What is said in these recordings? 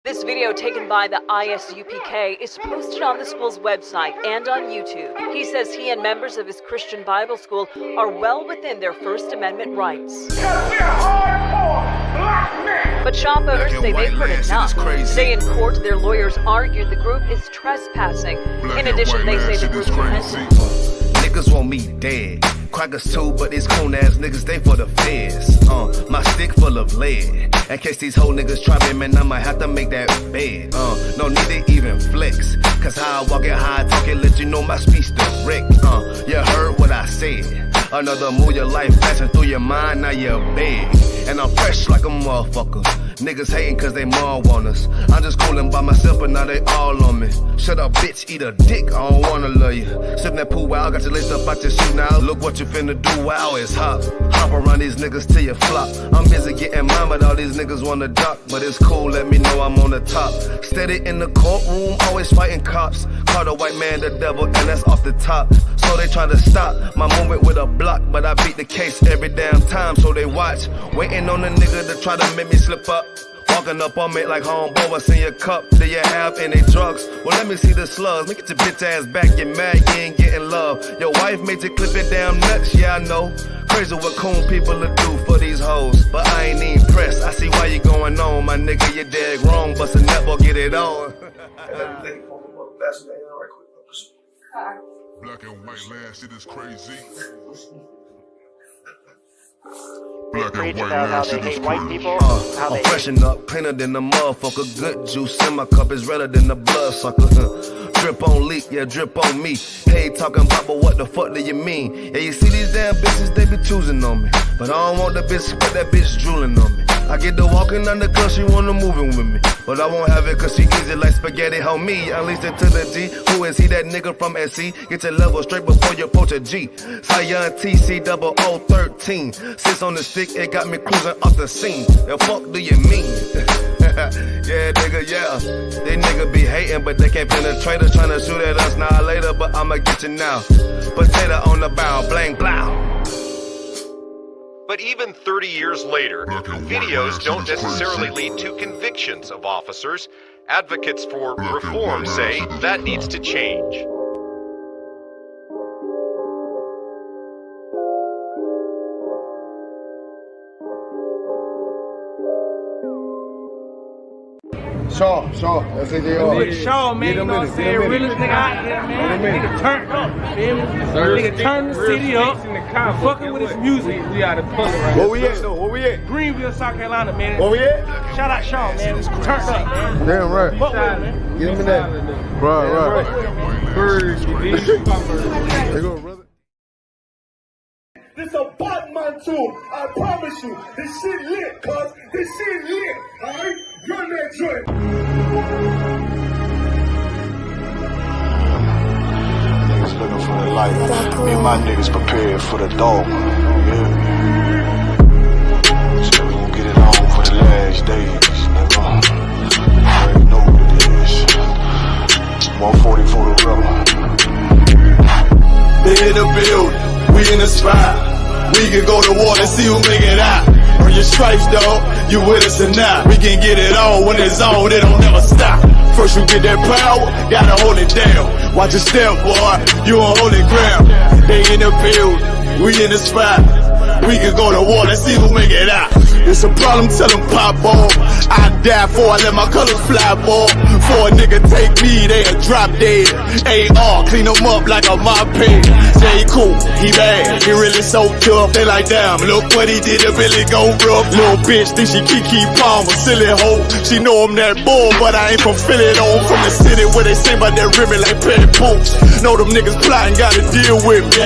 This video taken by the ISUPK is posted on the school's website and on YouTube. He says he and members of his Christian Bible school are well within their First Amendment rights. But shop owners say they've heard enough. Today in court, their lawyers argued the group is trespassing. In addition, they say the group's repentant. Niggas want me dead. Crackers too, but these coon ass niggas, they for the feds. My stick full of lead. In case these whole niggas try me, man, I'ma have to make that bed. No need to even flex. Cause how I walk it, how I talk it, let you know my speech direct. You heard what I said. Another move, your life passing through your mind, now you're big. And I'm fresh like a motherfucker. Niggas hating cause they mom want us. I'm just coolin' by myself, but now they all on me. Shut up, bitch, eat a dick, I don't wanna love you. Sippin' that pool, wow, got you laced up out your shoe now. Look what you finna do, wow, it's hot. Hop around these niggas till you flop. I'm busy getting mine, but all these niggas wanna duck. But it's cool, let me know I'm on the top. Steady in the courtroom, always fighting cops. Call the white man the devil, and that's off the top. So they try to stop my movement with a block, but I beat the case every damn time, so they watch. Waiting on the nigga to try to make me slip up. Walking up on me like homeboy, what's in your cup? Do you have any drugs? Well, let me see the slugs. Make it your bitch ass back, get mad, you ain't getting love. Your wife made you clip it damn nuts, yeah I know. Crazy what coon people will do for these hoes, but I ain't even pressed. I see why you going on, my nigga, you dead wrong. Bust a nut, or get it on. Black and white land, shit is crazy. Black and white land, shit is crazy. I'm freshen up, cleaner than the motherfucker. Good juice in my cup is redder than the blood sucker. Drip on leak, yeah, drip on me. Hey, talking about, but what the fuck do you mean? Yeah, you see these damn bitches, they be choosing on me. But I don't want the bitch, but that bitch drooling on me. I get the walking under cause she wanna moving with me. But I won't have it cause she easy like spaghetti, homie. Unleash it to the G. Who is he, that nigga from SC? Get your level straight before you approach a G. Cyan TC 0013. Sits on the stick, it got me cruising off the scene. The fuck do you mean? Yeah, nigga, yeah. They nigga be hating, but they can't penetrate us. Trying to shoot at us now later, but I'ma get you now. Potato on the bow, blang, blow. But even 30 years later, videos don't necessarily lead to convictions of officers. Advocates for reform say that needs to change. Shaw, that's it. Shaw, man, you know what I'm saying? Realest nigga out there, man. Nigga turned up, feel me? Nigga turned the city up, fucking with his music. We out of puzzle right now. Where we at, though? Where we at? Greenville, South Carolina, man. Where we at? Shout out Shaw, man. Turned up, man. Damn right. Fuck with it, man. Give me that. Right. Birds, you did. There go, brother. This a Batman tune, I promise you. This shit lit, cuz. This shit lit, alright? Run that joint. Niggas looking for the light. Me and my niggas prepared for the dog. Yeah. So we gon' get it on for the last days, nigga. You already know what it is. 140 for the rubber. They in the building, we in the spot. We can go to war and see who make it out. Earn your stripes, dog, you with us or not. We can get it on when it's on, it don't never stop. First you get that power, gotta hold it down. Watch your step, boy, you on holy ground. They in the building, we in the spot. We can go to war and see who make it out. It's a problem, tell them pop ball. I die for, I let my colors fly, ball. For a nigga take me, they a drop dead. AR, clean them up like a mop pig. Say cool, he bad, he really so tough. They like, damn, look what he did to Billy go rough. Little bitch think she Kiki Palmer, silly hoe. She know I'm that bull, but I ain't from Philly though. From the city where they say about that ribbon like petty poops. Know them niggas plotting, gotta deal with me.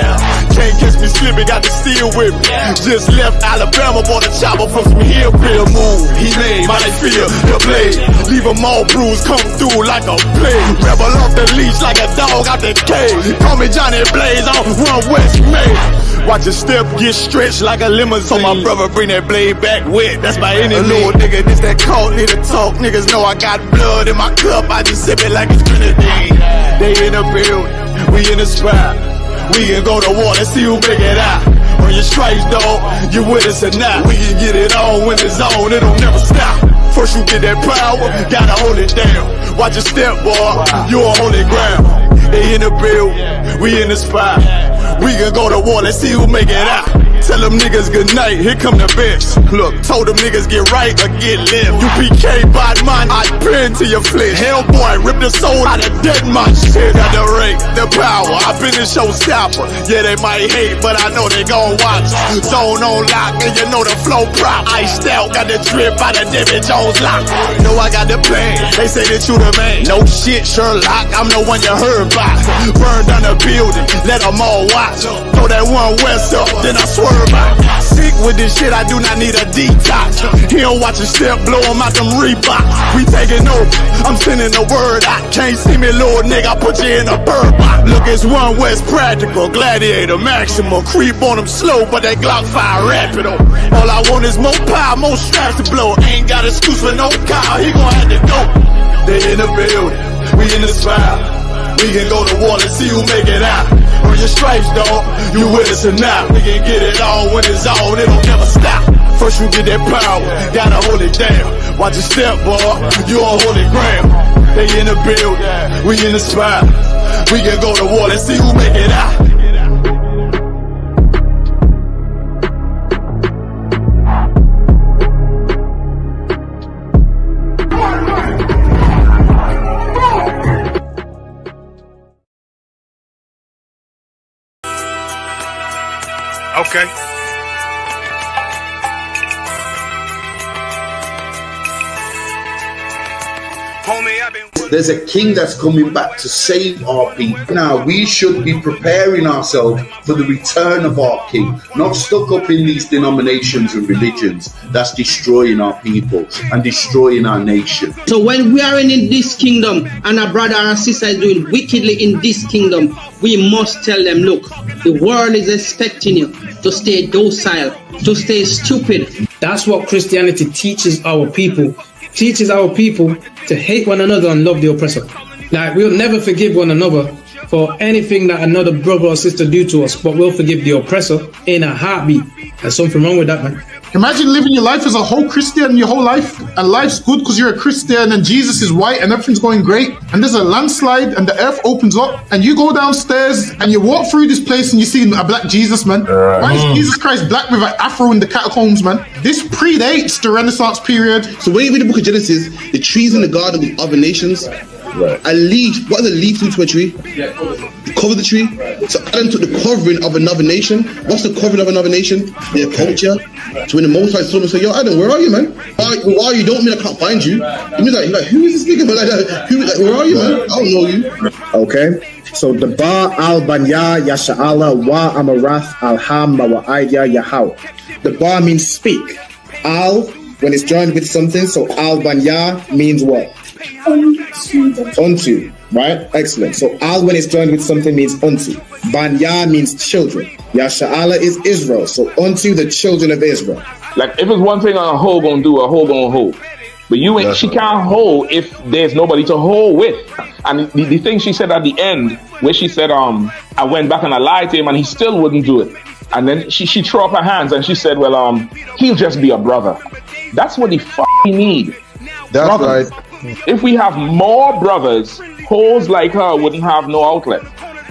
Can't catch me slipping, got to steal with me. Just left Alabama, bought a chopper from some hillbilly move. He made my feel the blade. Leave them all bruised, come through like a plague. Rebel off the leash like a dog out the cage. Call me Johnny Blaze, I'm Run West May. Watch your step get stretched like a limousine. So my brother bring that blade back wet, that's by any little nigga, this that cult, need to talk. Niggas know I got blood in my cup, I just sip it like it's grenadine. They in the building, we in the spot. We can go to war and see who make it out. Earn your stripes, dog, you with us or not. We can get it on when it's on, it don't never stop. First you get that power, gotta hold it down. Watch your step, boy, you on holy ground. They in the build, we in the spot. We can go to war, let's see who make it out. Tell them niggas good night, here come the bitch. Look, told them niggas get right or get left. UPK bad man, I pin to your flesh. Hellboy, rip the soul out of dead man. Shit at the rate, the power, I been the showstopper. Yeah, they might hate, but I know they gon' watch. Zone on lock, and you know the flow prop. Iced out, got the drip out of David Jones lock. Know I got the plan, they say that you the man. No shit, Sherlock, I'm the one you heard about. Burn down the building, let them all watch. Throw that one west up, then I swerve out. Sick with this shit, I do not need a detox. He don't watch a step, blow him out them Reeboks. We taking over, I'm sending the word out. Can't see me, little nigga, I put you in a bird box. Look, it's one West practical, gladiator, maximal. Creep on them slow, but that Glock 5 rapido. All I want is more power, more straps to blow. Ain't got excuse for no car, he gon' have to go. They in the building, we in the spot. We can go to war, let's see who make it out. Earn your stripes, dog, you with us or not. We can get it all when it's on, it don't never stop. First you get that power, gotta hold it down. Watch your step, boy, you on holy ground. They in the building, we in the spot. We can go to war, let's see who make it out. Okay. There's a king that's coming back to save our people. Now, we should be preparing ourselves for the return of our king, not stuck up in these denominations and religions that's destroying our people and destroying our nation. So when we are in this kingdom and our brother or sister is doing wickedly in this kingdom, we must tell them, look, the world is expecting you to stay docile, to stay stupid. That's what Christianity teaches our people. Teaches our people to hate one another and love the oppressor. Like, we'll never forgive one another for anything that another brother or sister do to us, but we'll forgive the oppressor in a heartbeat. There's something wrong with that, man. Imagine living your life as a whole Christian your whole life, and life's good because you're a Christian and Jesus is white and everything's going great, and there's a landslide and the earth opens up and you go downstairs and you walk through this place and you see a black Jesus, man. Why is Jesus Christ black with an afro in the catacombs, man? This predates the Renaissance period. So when you read the book of Genesis, the trees in the garden with other nations, a leaf, what is a leaf to a tree? Cover the tree. So Adam took the covering of another nation. What's the covering of another nation? Their culture. So when the Most High saw him and said, yo, Adam, where are you, man? Why are you? Don't mean I can't find you. He means like, who is this nigga, man? Like, where are you, man? I don't know you. Okay. So the Ba al Banya Yasha'ala wa Amarath al Hamma wa Aidya Yahweh. The Ba means speak. Al, when it's joined with something, so al Banya means what? Unto, right? Excellent. So al when it's joined with something means unto. Banya means children. Yasha'ala is Israel. So unto the children of Israel. Like if it's one thing a hoe gonna do, a hoe gonna hold. But you ain't. She can't hold if there's nobody to hold with. And the thing she said at the end, where she said, I went back and I lied to him and he still wouldn't do it. And then she threw up her hands and she said, well, he'll just be a brother. That's what he need. That's brothers. Right. If we have more brothers, hoes like her wouldn't have no outlet.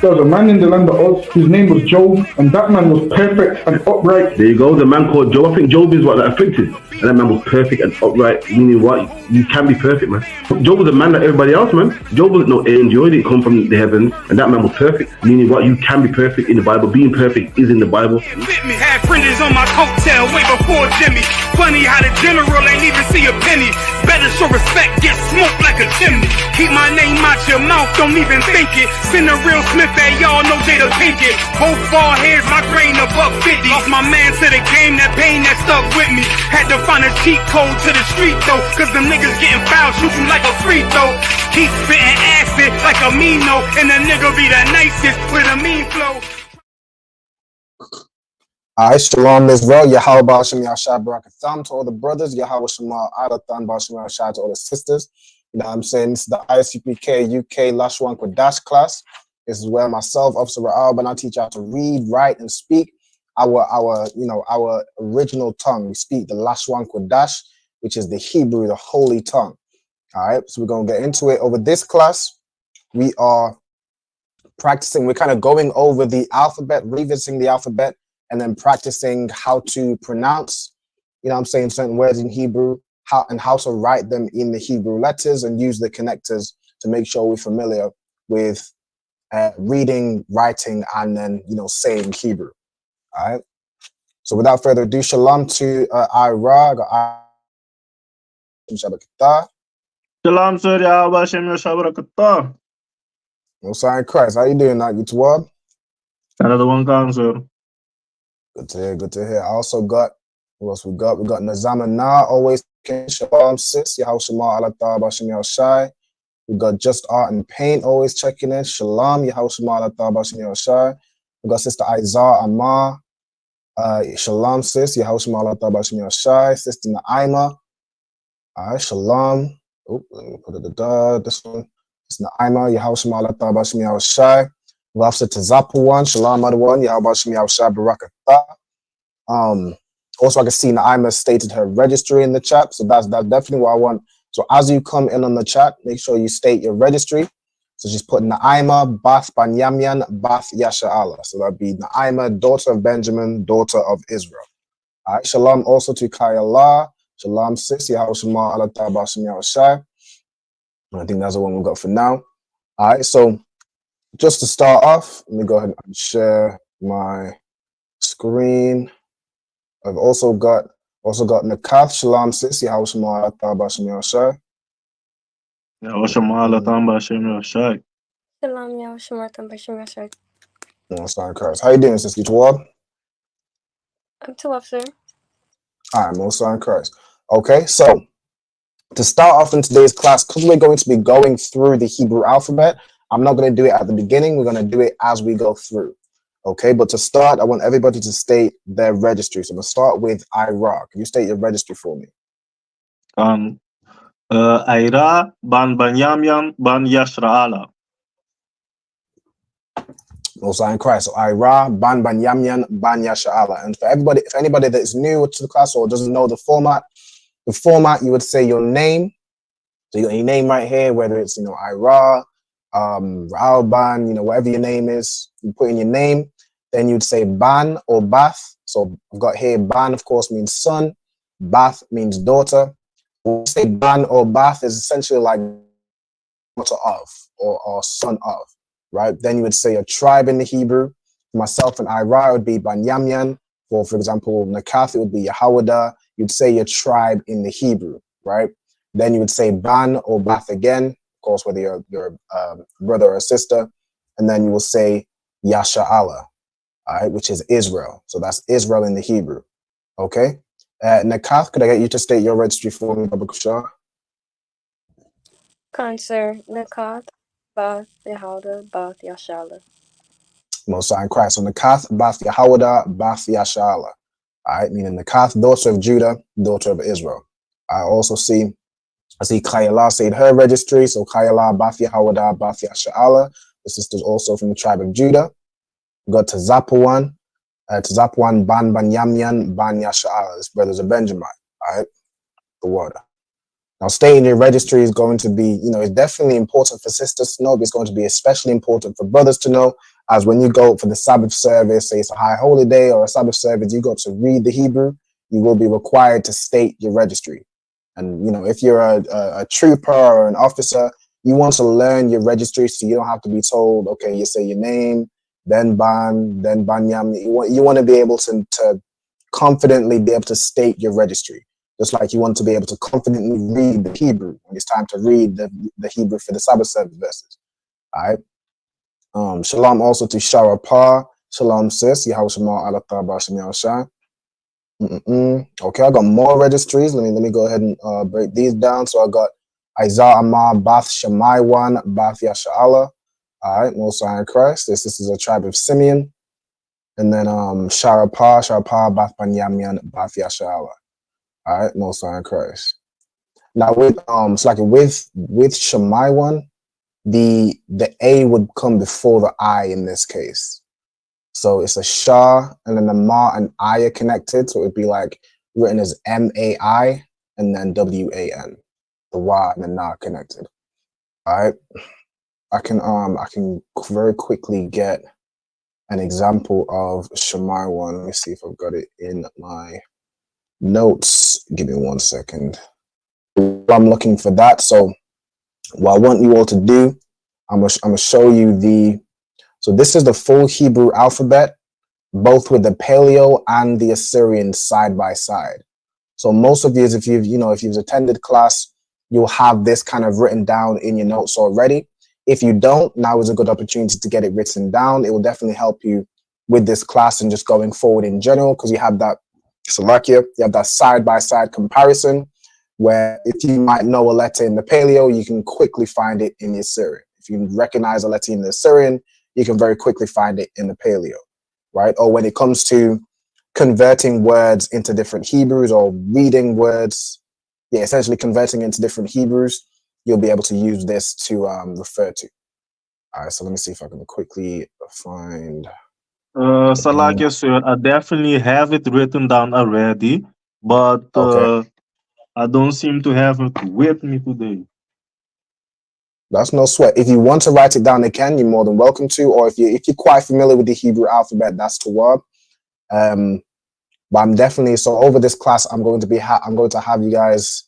There was a man in the land of Oz, his name was Job, and that man was perfect and upright. There you go, the man called Job. I think Job is what, like, afflicted. And that man was perfect and upright, meaning what? You can be perfect, man. Job was a man like everybody else, man. Job wasn't no angel, he didn't come from the heavens, and that man was perfect, meaning what? You can be perfect in the Bible. Being perfect is in the Bible. Had fringes on my coattail way before Jimmy. Funny how the general ain't even see a penny. Better show respect, get smoked like a chimney. Keep my name out your mouth, don't even think it. Send a real Smith at y'all, know Jada Pinkett. Both ball heads, my grain above 50. Lost my man to the game, that pain that stuck with me. Had to find a cheat code to the street though, cause them niggas getting foul, shoot you like a free throw. Keep spitting acid like a Mino, and the nigga be the nicest with a mean flow. Alright, Shalom Israel, Yahweh Ba'ashem Yahshua Barakatham to all the brothers, Yahweh Shema Adathan Ba'ashem Yahshua to all the sisters. You know what I'm saying? This is the ISUPK UK Lashawan Qadash class. This is where myself, Officer Ra'al, and I teach you how to read, write, and speak our original tongue. We speak the Lashawan Qadash, which is the Hebrew, the holy tongue. All right, so we're going to get into it. Over this class, we are practicing, we're kind of going over the alphabet, revisiting the alphabet, and then practicing how to pronounce, you know what I'm saying, certain words in Hebrew, how to write them in the Hebrew letters and use the connectors to make sure we're familiar with reading, writing, and then, you know, saying Hebrew. All right. So without further ado, shalom to Ira. Shalom, sir. Yahweh Hashem Yahshua Barakatah. Mosiah Christ. How you doing, that you twab? Another one gone, sir. Good to hear, good to hear. I also got, what else we got? We got Nazama Na, always shalom, sis. Yahweh Shema Alatah Bashem Yahushai. We got Just Art and Paint, always checking in. Shalom, Yahweh Shema Alatah Bashem Yahushai. We got Sister Izar Amar. Shalom, sis. Yahweh Shema Alatah Bashem Yahushai. Sister Naima. All right, shalom. Oh, let me put it this one. It's Naima. Yahweh Shema Alatah Bashem Yahushai. We have Sister Zapuan. Shalom, other one. Yahweh Bashem Yahushai Barakatah. Also, I can see Naima stated her registry in the chat, so that's definitely what I want. So as you come in on the chat, make sure you state your registry. So she's put Naima, Bath Banyamyan, Bath Yasha'Allah. So that'd be Naima, daughter of Benjamin, daughter of Israel. All right, shalom also to Kayallah. Shalom, sis. Yahweh Shema Alatah Bashem Yahushai. I think that's the one we got for now. All right, so just to start off, let me go ahead and share my screen. I've also got Nakath. Shalom, sis. Yahweh Shema Alatah Bashem Yahushai. Yahweh Shema Alatah Bashem Yahushai. Shalom, Yahweh Shema Alatah Bashem Yahushai. Mosiah Christ. How you doing, sis? You twab? I'm twab, sir. All right, Mosiah Christ. Okay, so to start off in today's class, because we're going to be going through the Hebrew alphabet, I'm not going to do it at the beginning. We're going to do it as we go through. Okay, but to start, I want everybody to state their registry. So I'm going to start with Ira. Can you state your registry for me? Ira ban Banyamyan ban Yashra'ala. Also in Christ. So Ira ban Banyamyan ban Yasha'Allah. And for everybody, if anybody that is new to the class or doesn't know the format, you would say your name. So you got your name right here, whether it's, you know, Ira, Ra'alban, you know, whatever your name is, you put in your name. Then you'd say Ban or Bath. So I've got here Ban, of course, means son. Bath means daughter. When we say Ban or Bath is essentially like daughter of or son of, right? Then you would say a tribe in the Hebrew. Myself and Ira would be Banyamyan. For example, Nakath, it would be Yahawada. You'd say your tribe in the Hebrew, right? Then you would say Ban or Bath again, of course, whether you're a brother or a sister. And then you will say Yasha'Allah. All right, which is Israel. So that's Israel in the Hebrew. Okay. Nakath, could I get you to state your registry for me, Baba Kushar? Sir. Nakath, Bath Yahawada, Bath Yasha'Allah. Mosiah in Christ. So Nakath, Bath Yahawada, Bath Yasha'Allah. All right, meaning Nakath, daughter of Judah, daughter of Israel. I see Kayala said her registry. So Kayala, Bath Yahawada, Bath Yasha'Allah. The sister's also from the tribe of Judah. We got Tazapuan, Ban Banyamyan, Ban Yasha'Allah. This brother's a Benjamin, all right? The word. Now, staying in your registry is going to be, you know, it's definitely important for sisters to know, but it's going to be especially important for brothers to know, as when you go for the Sabbath service, say it's a high holy day or a Sabbath service, you go to read the Hebrew, you will be required to state your registry. And, you know, if you're a trooper or an officer, you want to learn your registry so you don't have to be told, okay, you say your name, then Ban, then Banyam. You want to be able to confidently be able to state your registry. Just like you want to be able to confidently read the Hebrew when it's time to read the Hebrew for the Sabbath service verses. All right. Shalom also to Sharapah. Shalom, sis. Yahweh Shema Alatah Bashem Yahushai. Okay, I got more registries. Let me go ahead and break these down. So I got Izar Amar, Bath Shammaiwan, Bath Yasha'Allah. All right, Mosiah in Christ. This is a tribe of Simeon. And then Sharapah, Bath Banyamyan, Bath Yasha'Allah. All right, Mosiah in Christ. Now with Shammaiwan, the A would come before the I in this case. So it's a Shah and then the Ma and I are connected. So it'd be like written as M-A-I and then W-A-N. The Y and the Na connected. All right. I can very quickly get an example of Shemai one. Let me see if I've got it in my notes. Give me 1 second. I'm looking for that. So what I want you all to do, I'm gonna show you so this is the full Hebrew alphabet, both with the Paleo and the Assyrian side by side. So most of you, if you've attended class, you'll have this kind of written down in your notes already. If you don't, now is a good opportunity to get it written down. It will definitely help you with this class and just going forward in general, because you have that Slovakia, you have that side-by-side comparison, where if you might know a letter in the Paleo, you can quickly find it in the Assyrian. If you recognize a letter in the Assyrian, you can very quickly find it in the Paleo, right? Or when it comes to converting words into different Hebrews or reading words, essentially converting into different Hebrews, you'll be able to use this to refer to. All right, so let me see if I can quickly find. Salakia, sir, I definitely have it written down already, but I don't seem to have it with me today. That's no sweat. If you want to write it down again, you're more than welcome to. Or if you're quite familiar with the Hebrew alphabet, that's Tawab. But I'm definitely, so over this class, I'm going to have you guys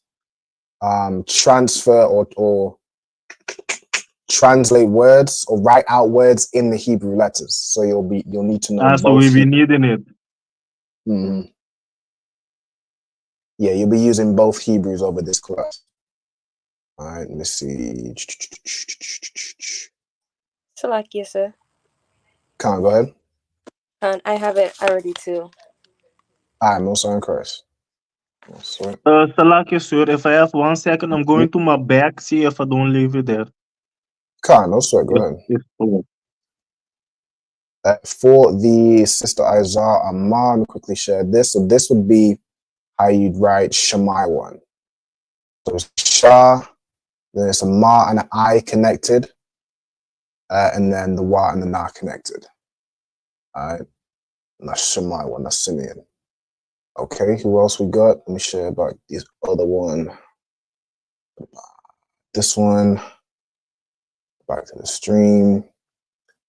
transfer or translate words or write out words in the Hebrew letters. So you'll need to know. So we'll be needing it. Mm-hmm. Yeah, you'll be using both Hebrews over this class. All right, let's see. Salakia, sir. Go ahead. I have it already too. All right, most on Christ. Salakia, sir, if I have 1 second, I'm going to my back, see if I don't leave it there. No sweat, go ahead. For the sister Isaiah Amar, let me quickly share this. So this would be how you'd write Shemai one. So it's Shah, then it's a Ma and an I connected, and then the Wa and the Na connected. All right, and that's Shemai one, that's Simeon. Okay, who else we got? Let me share about this other one. This one, back to the stream.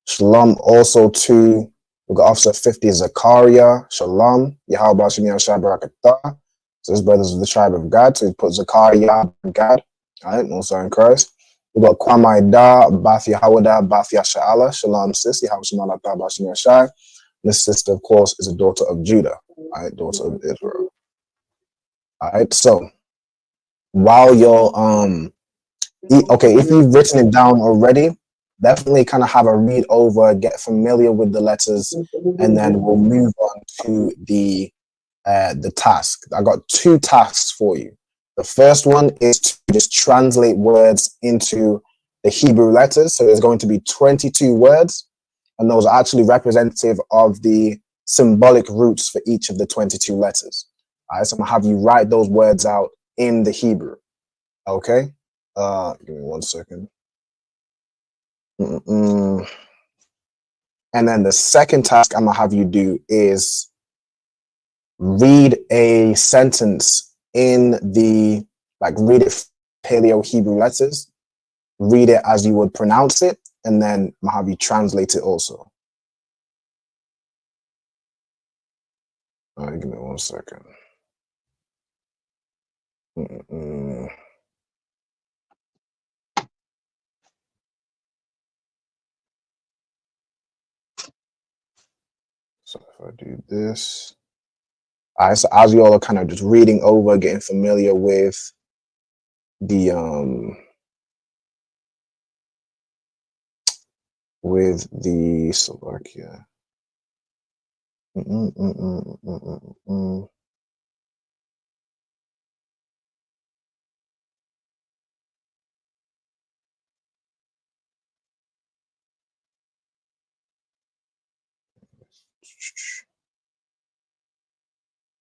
Shalom also to, we got Officer 50 Zakaria. Shalom. Yahweh Shem Yahshua Barakatah. So his brothers of the tribe of God. So he put Zakaria, God. All right, no sign Christ. We got Kwamai Da, Bath Yahawada, Bath Yasha'ala. Shalom sis. Yahweh Shem Yahshua. This sister, of course, is a daughter of Judah. All right, daughter of Israel. All right, so while you're if you've written it down already, definitely kind of have a read over, get familiar with the letters, and then we'll move on to the task. I got 2 tasks for you. The first one is to just translate words into the Hebrew letters. So there's going to be 22 words, and those are actually representative of the symbolic roots for each of the 22 letters. All right, so I'm gonna have you write those words out in the Hebrew. Okay. Give me 1 second. And then the second task I'm gonna have you do is read a sentence in the, read it Paleo Hebrew letters, read it as you would pronounce it, and then I'm gonna have you translate it also. All right, give me 1 second. So if I do this, all right, so as you all are kind of just reading over, getting familiar with the Slovakia.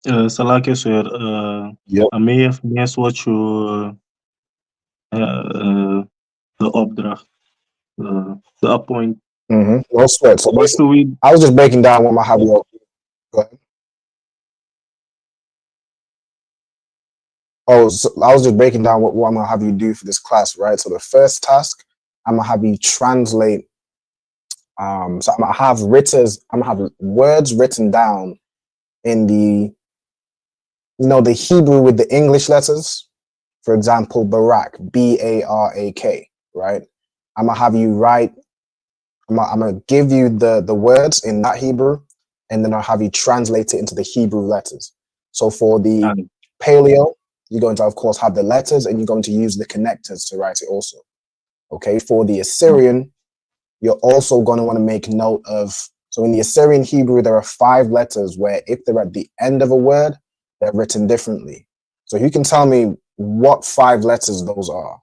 Salakia, sir, I may have missed what you, the opdracht, the appoint. No sweat. So I was just breaking down what my hobby. Go ahead. Oh, so I was just breaking down what I'm gonna have you do for this class, right? So the first task, I'm gonna have you translate. So I'm gonna have words written down in the, the Hebrew with the English letters. For example, Barak, Barak, right? I'm gonna have you write. I'm gonna give you the words in that Hebrew, and then I'll have you translate it into the Hebrew letters. So for the Paleo, you're going to, of course, have the letters, and you're going to use the connectors to write it also. Okay. For the Assyrian, you're also going to want to make note of. So in the Assyrian Hebrew, there are 5 letters where if they're at the end of a word, they're written differently. So you can tell me what 5 letters those are.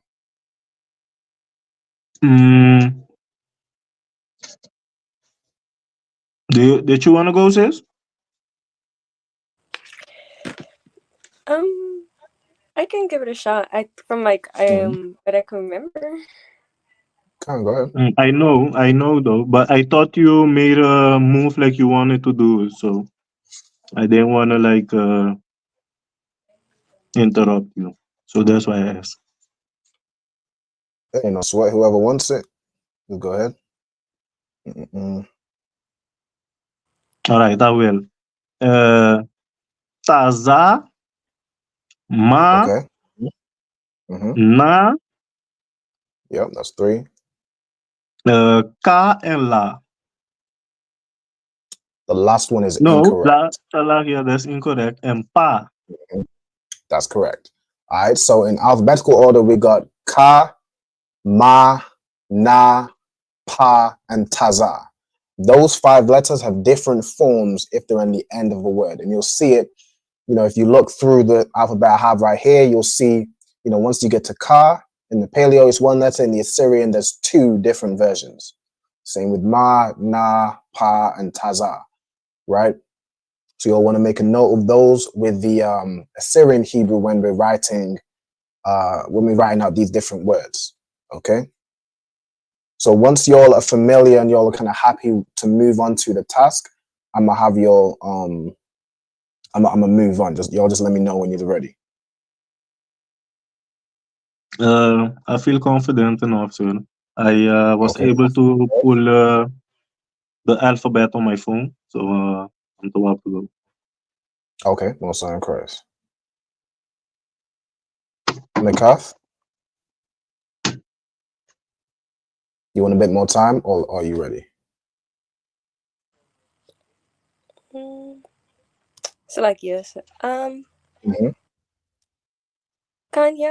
Did you want to go, sis? I can give it a shot. From what I can remember. Go ahead. I know though, but I thought you made a move like you wanted to do it, so I didn't want to interrupt you. So that's why I asked. Hey, no sweat. Whoever wants it, go ahead. All right, I will. Taza, ma, okay. na. Yep, that's 3. Ka and la. The last one is incorrect. Yeah, that's incorrect. And pa. That's correct. All right. So in alphabetical order, we got ka, ma, na, pa, and taza. Those 5 letters have different forms if they're in the end of a word, and you'll see it. If you look through the alphabet I have right here, you'll see. Once you get to ka, in the Paleo, it's 1 letter. In the Assyrian, there's 2 different versions. Same with ma, na, pa, and taza. Right. So you'll want to make a note of those with the Assyrian Hebrew when we're writing out these different words. Okay. So once y'all are familiar and y'all are kind of happy to move on to the task, I'm gonna have y'all I'm gonna move on. Y'all just let me know when you're ready. I feel confident enough, sir. I was able to pull the alphabet on my phone, so I'm too up to go. Okay, well, sign Christ. Mikath, you want a bit more time, or are you ready? So yes. Yeah,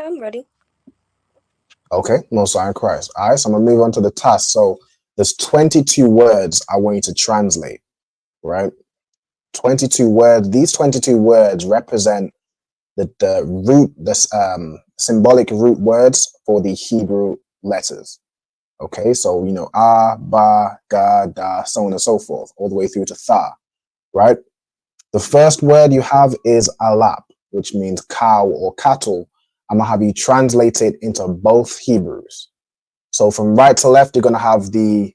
I'm ready. Okay, no sign Christ. All right, so I'm gonna move on to the task. So there's 22 words I want you to translate, right? 22 words. These 22 words represent the root, symbolic root words for the Hebrew letters. Okay, so a, ba, ga, da, so on and so forth, all the way through to tha, right? The first word you have is alap, which means cow or cattle. I'm gonna have you translate it into both Hebrews. So from right to left, you're gonna have the.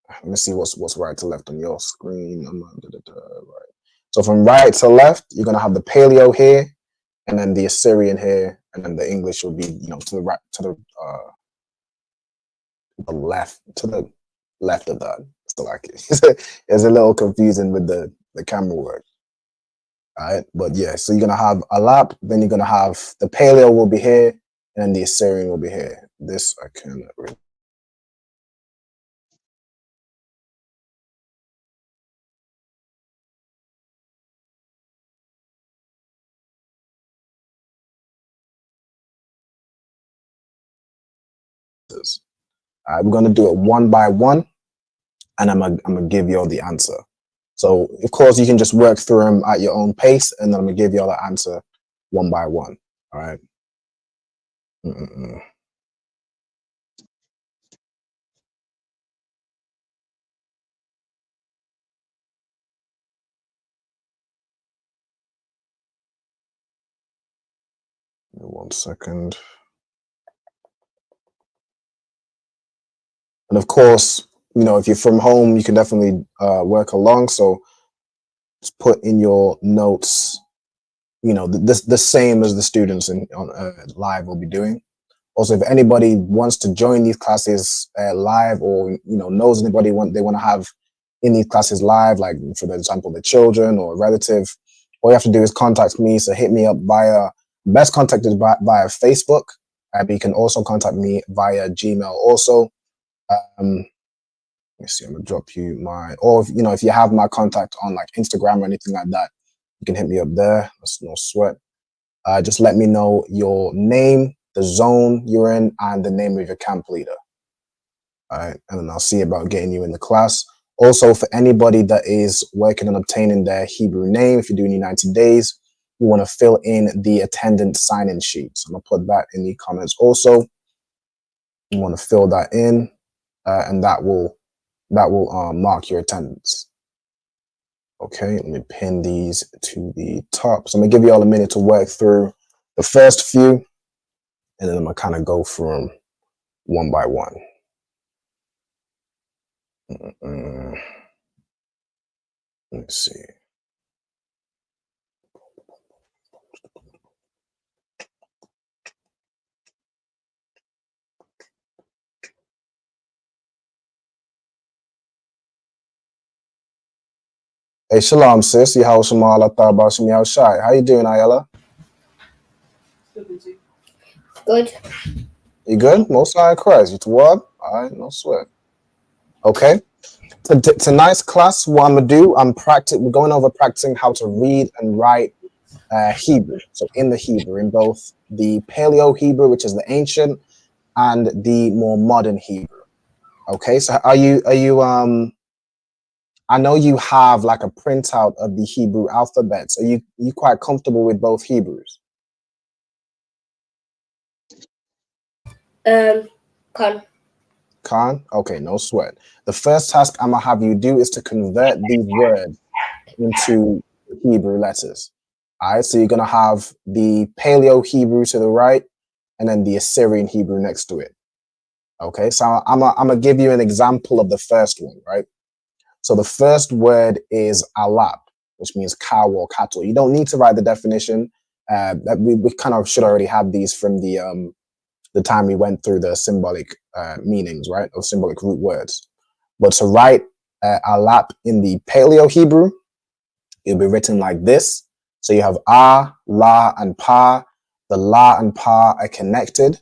Let me see what's right to left on your screen. Right. So from right to left, you're gonna have the Paleo here, and then the Assyrian here, and then the English will be to the right, to the left of that. So it's a little confusing with the camera work. All right, but yeah, so you're gonna have a lap, then you're gonna have the Paleo will be here, and then the Assyrian will be here. This I cannot read. We're gonna do it one by one, and I'm gonna give you all the answer. So of course you can just work through them at your own pace, and then I'm gonna give you all the answer one by one. All right. One second. And of course, if you're from home, you can definitely work along. So just put in your notes you know, the same as the students on live will be doing. Also, if anybody wants to join these classes live, or you know knows anybody they want to have in these classes live, like for example the children or a relative, all you have to do is contact me. So hit me up via, best contact is via Facebook, but you can also contact me via Gmail also. Let me see, I'm gonna drop you my, or you know, if you have my contact on like Instagram or anything like that, you can hit me up there. That's no sweat. Just let me know your name, the zone you're in, and the name of your camp leader. All right, and then I'll see about getting you in the class. Also, for anybody that is working on obtaining their Hebrew name, if you're doing 90 days, you want to fill in the attendance sign-in sheet. So I'm gonna put that in the comments also. You want to fill that in, and that will mark your attendance. Okay, let me pin these to the top. So I'm gonna give you all a minute to work through the first few, and then I'm gonna kind of go through them one by one. Let's see. Hey, shalom, sis. How you doing, Ayala? Good. You good? Most high Christ. You to what? All right, no sweat. Okay. Tonight's class, what I'm gonna do, we're going over practicing how to read and write Hebrew. So in the Hebrew, in both the Paleo Hebrew, which is the ancient, and the more modern Hebrew. Okay, so are you I know you have like a printout of the Hebrew alphabet. So you quite comfortable with both Hebrews? Khan? Okay, no sweat. The first task I'm gonna have you do is to convert these words into Hebrew letters. All right, so you're gonna have the Paleo Hebrew to the right, and then the Assyrian Hebrew next to it. Okay, so I'm gonna give you an example of the first one, right? So the first word is alap, which means cow or cattle. You don't need to write the definition. That we kind of should already have these from the time we went through the symbolic meanings, right, of symbolic root words. But to write alap in the Paleo Hebrew, it'll be written like this. So you have ah, la, and pa. The la and pa are connected.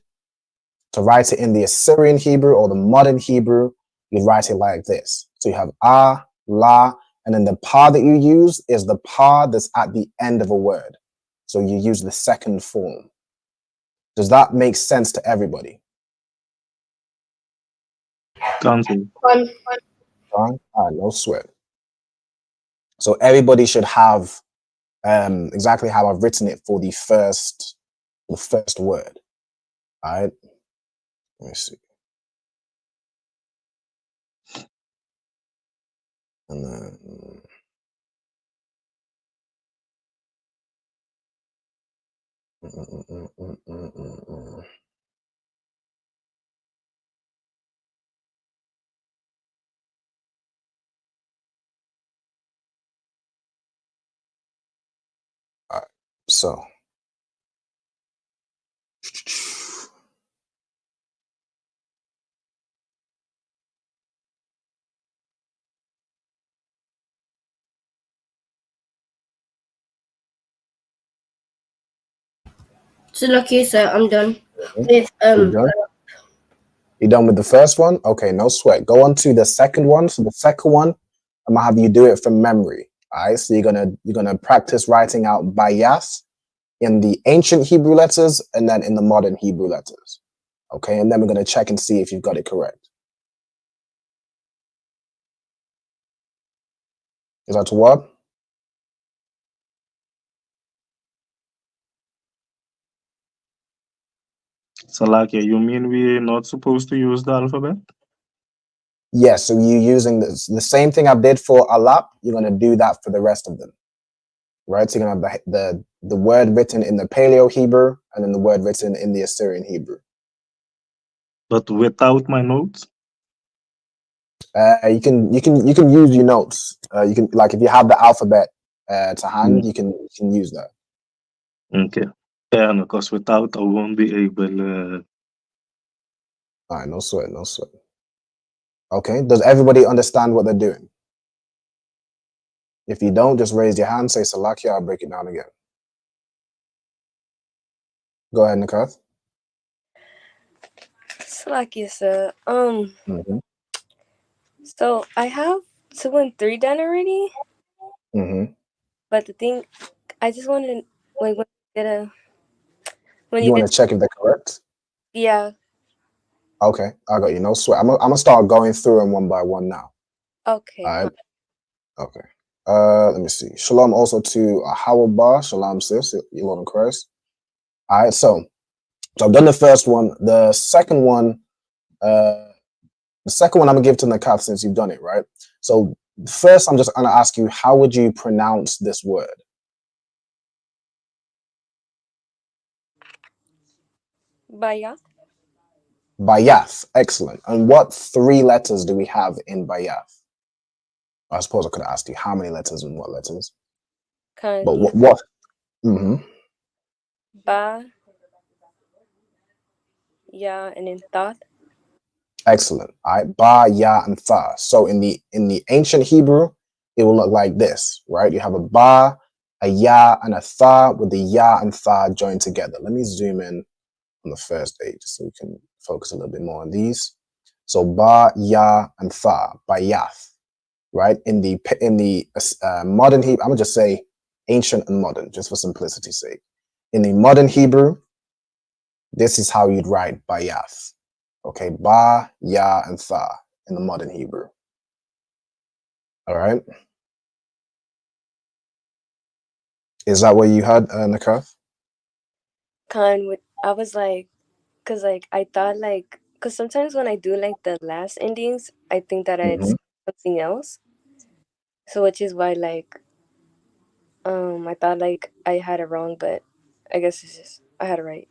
To write it in the Assyrian Hebrew or the modern Hebrew, you write it like this. So you have ah, la, and then the pa that you use is the pa that's at the end of a word. So you use the second form. Does that make sense to everybody? All right, no sweat. So everybody should have exactly how I've written it for the first word. All right. Let me see. And then all right. So Okay, sir, I'm done. With You done with the first one? Okay, no sweat. Go on to the second one. So the second one, I'm gonna have you do it from memory. All right. So you're gonna practice writing out bayas in the ancient Hebrew letters and then in the modern Hebrew letters. Okay, and then we're gonna check and see if you've got it correct. Is that to what? Salakia, you mean we're not supposed to use the alphabet? Yes, so you're using the same thing I did for alap, you're gonna do that for the rest of them. Right? So you're gonna have the word written in the Paleo Hebrew and then the word written in the Assyrian Hebrew. But without my notes? You can use your notes. You can, like, if you have the alphabet to hand, you can use that. Okay. Yeah, because without I won't be able. All right, no sweat, no sweat. Okay, does everybody understand what they're doing? If you don't, just raise your hand, say Salakia, I'll break it down again. Go ahead, Nakath. Salakia, sir. Mm-hmm. So I have 2 and 3 done already. Mm-hmm. But the thing, I just wanted to, like, when You you want did, to check if they're correct? yeah. Okay, I got you. No sweat. I'm gonna start going through them one by one now. Okay. All right. Okay. Let me see. Shalom also to Hawaba. Shalom, sis. You Lord in Christ. All right. So I've done the first one. The second one, I'm gonna give to Nakath since you've done it, right? So first, I'm just gonna ask you, how would you pronounce this word? Bayath. Bayath. Excellent. And what 3 letters do we have in Bayath? I suppose I could have asked you how many letters and what letters. But what? Mm-hmm. Ba. Yeah, and then Thought. Excellent. All right. Ba, ya, and tha. So in the ancient Hebrew, it will look like this, right? You have a ba, a ya, and a tha with the ya and tha joined together. Let me zoom in on the first page so we can focus a little bit more on these. So ba, ya, and tha, bayath, right? In the modern Hebrew, I'm gonna just say ancient and modern, just for simplicity's sake. In the modern Hebrew, this is how you'd write bayath. Okay, ba, ya, and tha in the modern Hebrew. All right. Is that what you had, Nakath? I was like, cause like I thought like, cause sometimes when I do like the last endings, I think that it's something else. So which is why like, I thought like I had it wrong, but I guess it's just I had it right.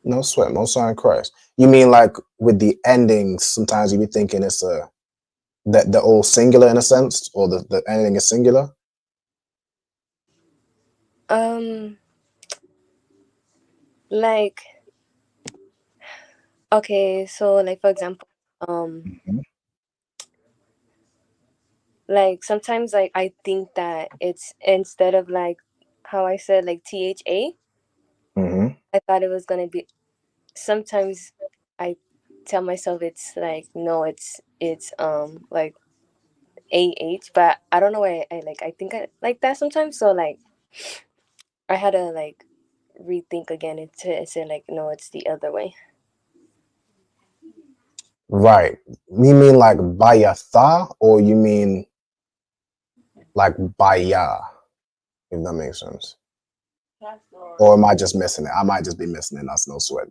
No sweat, most high in Christ. You mean like with the endings, sometimes you be thinking it's that they're all singular in a sense, or the ending is singular? Like, okay, so like for example, like sometimes like I think that it's instead of like how I said like THA, I thought it was gonna be. Sometimes I tell myself it's like no, it's like AH, but I don't know why I think I like that sometimes. So like I had to like rethink again and say like no, it's the other way. Right. You mean like bayatha, or you mean like baya, if that makes sense? Or am I just missing it? I might just be missing it. That's no sweat.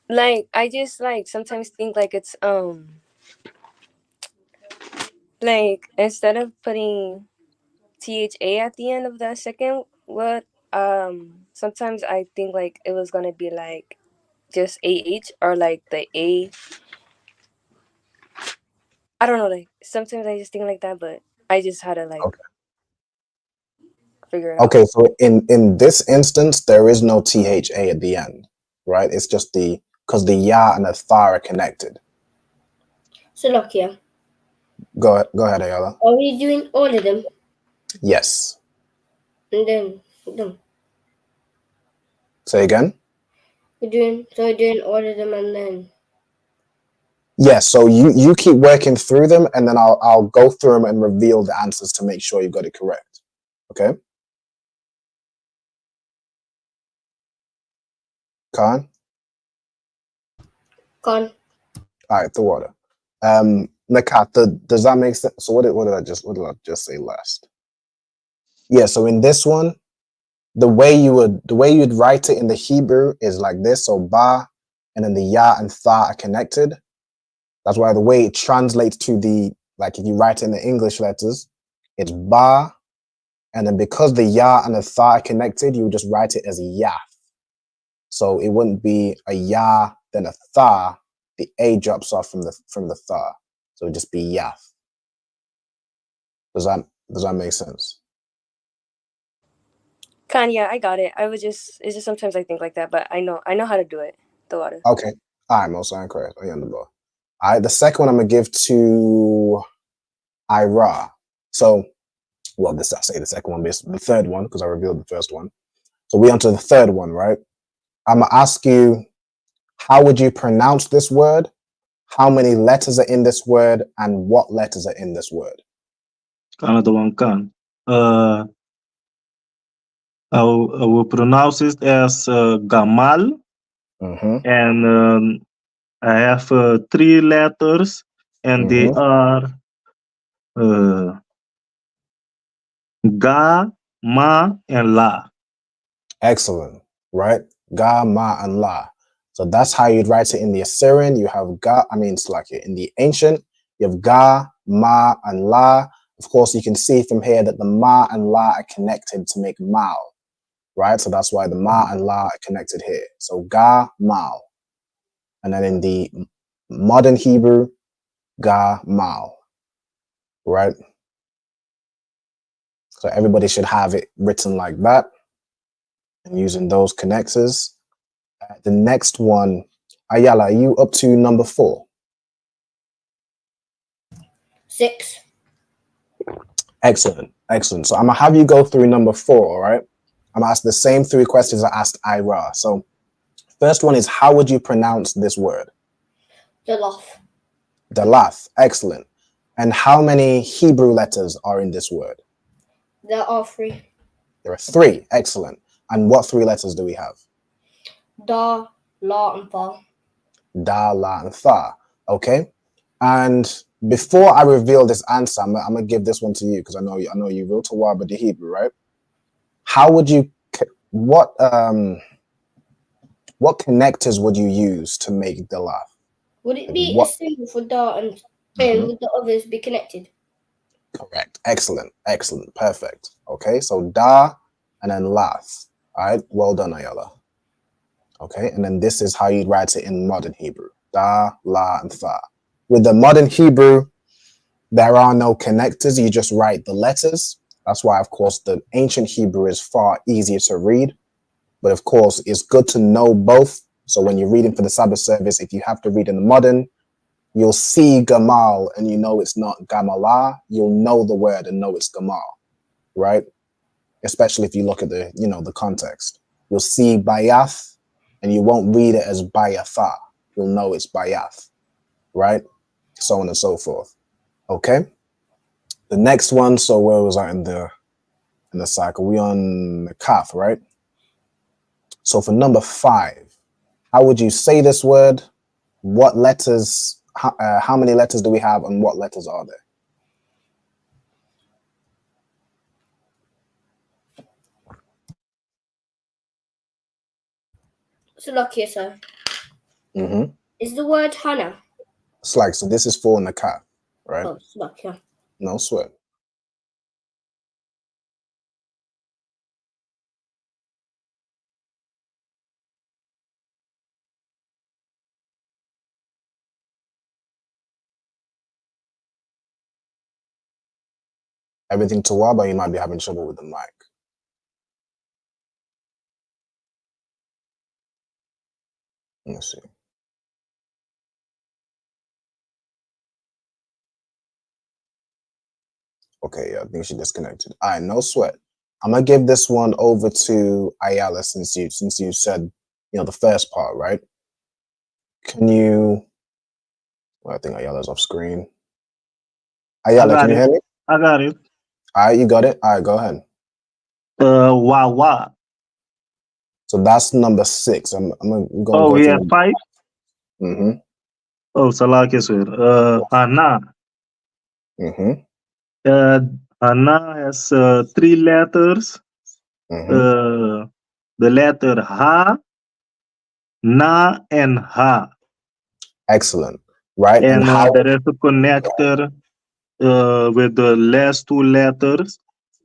Like I just like sometimes think like it's like instead of putting THA at the end of the second word, sometimes I think like it was gonna be like just AH or like the A. I don't know, like sometimes I just think like that, but I just had to like figure it out. Okay, so in this instance, there is no THA at the end, right? It's just because the ya and the tha are connected. Salakia. Go ahead, Ayala. Are we doing all of them? Yes. And then them. Say again? We're doing all of them and then. Yes, so you keep working through them, and then I'll go through them and reveal the answers to make sure you got it correct. Okay? Khan? Khan. All right, the water. Nakat, does that make sense? So what did I just say last? Yeah, so in this one, the way you'd write it in the Hebrew is like this. So ba, and then the ya and tha are connected. That's why the way it translates to like if you write it in the English letters, it's ba, and then because the ya and the tha are connected, you would just write it as yaf. So it wouldn't be a ya, then a tha. The A drops off from the tha. So it'd just be yaf. Does that make sense? Yeah, I got it. It's just sometimes I think like that, but I know how to do it. The water. Okay. All right, most correct. All right, the second one I'm gonna give to Ira. So, well, I say the second one, but it's the third one because I revealed the first one. So we on to the third one, right? I'm gonna ask you, how would you pronounce this word? How many letters are in this word, and what letters are in this word? Another one can. I will pronounce it as Gamal, and I have 3 letters, and they are Ga, Ma, and La. Excellent, right? Ga, Ma, and La. So that's how you'd write it in the Assyrian. You have Ga, it's like in the ancient, you have Ga, Ma, and La. Of course, you can see from here that the Ma and La are connected to make Mal, right? So that's why the Ma and La are connected here. So Ga, Mal. And then in the modern Hebrew, Ga, Mal, right? So everybody should have it written like that and using those connectors. The next one, Ayala, are you up to number 4? 6. Excellent. So I'm gonna have you go through number 4, all right? I'm gonna ask the same 3 questions I asked Ira. So first one is, how would you pronounce this word? Dalath. Excellent. And how many Hebrew letters are in this word? There are 3. There are 3. Excellent. And what 3 letters do we have? Da, La, and Tha. Da, La, and Tha. Okay. And before I reveal this answer, I'm gonna give this one to you because I know you wrote a while, but the Hebrew, right? How would you what connectors would you use to make Dalath? Would it be a symbol for Da and would the others be connected? Correct. Excellent. Perfect. Okay, so Da and then Lath. All right, well done, Ayala. Okay, and then this is how you'd write it in modern Hebrew. Da, La, and Tha. With the modern Hebrew, there are no connectors. You just write the letters. That's why, of course, the ancient Hebrew is far easier to read. But of course, it's good to know both. So when you're reading for the Sabbath service, if you have to read in the modern, you'll see Gamal and you know it's not Gamala. You'll know the word and know it's Gamal, right? Especially if you look at the context. You'll see Bayath and you won't read it as Bayatha. You'll know it's Bayath, right? So on and so forth. Okay. The next one. So where was I in the cycle? We on the Kaf, right? So for number 5, how would you say this word? What letters? How many letters do we have, and what letters are there? Salakia, sir. Is the word Hannah? It's like, so this is 4 in the Kaf, right? Oh, Salakia. No sweat. Everything to Waba, you might be having trouble with the mic. Let's see. Okay, yeah, I think she disconnected. All right, no sweat. I'm gonna give this one over to Ayala since you said the first part, right? Can you? Well, I think Ayala's off screen. Ayala, can you hear me? I got it. All right, you got it. All right, go ahead. Wawa. So that's number 6. I'm gonna go. Oh, we have 5. Oh, Salakia, sir. Hannah. Hannah has 3 letters. The letter Ha, Na, and Ha. Excellent. Right. And there is a connector with the last 2 letters,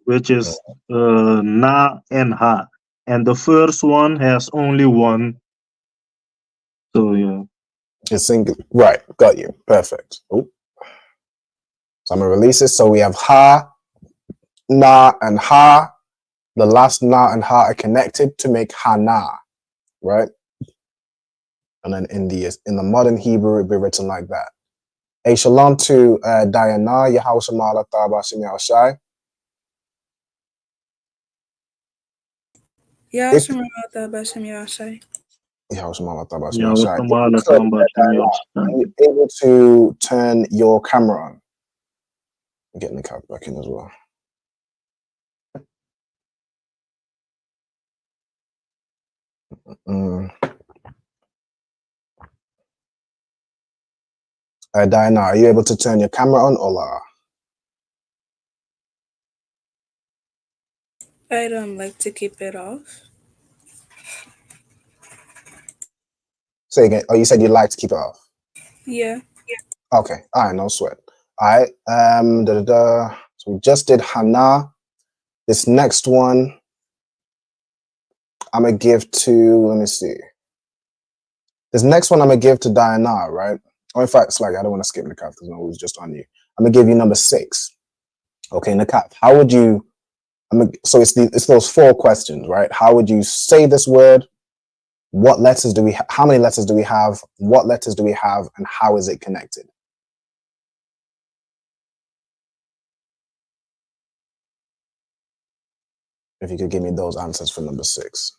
which is Na and Ha. And the first one has only 1. So, yeah. It's single. Right. Got you. Perfect. Oh. So I'm going to release it. So we have Ha, Na, and Ha. the last na and ha are connected to make hana, right? And then in the modern Hebrew, it'd be written like that. Hey, shalom to Diana, Yahweh Shemala Taba Shem Shai. Yeah, Shemala Taba Shem Shai. Yahweh Shemala Taba Shem Yeah, with Shai. the Mala Tamba Are you able to turn your camera on? I'm getting the cap back in as well. Diana, are you able to turn your camera on, Ola? I don't like to keep it off. Say again. Oh, you said you'd like to keep it off. Yeah. Okay. All right. No sweat. All right. So we just did Hana. This next one, I'm gonna give to. Let me see. This next one, I'm gonna give to Diana, right? Or in fact, it's like I don't want to skip the cap because no, it was just on you. I'm gonna give you number 6. Okay, Nakaf, how would you? So it's those 4 questions, right? How would you say this word? What letters do we? How many letters do we have? What letters do we have? And how is it connected? If you could give me those answers for number 6.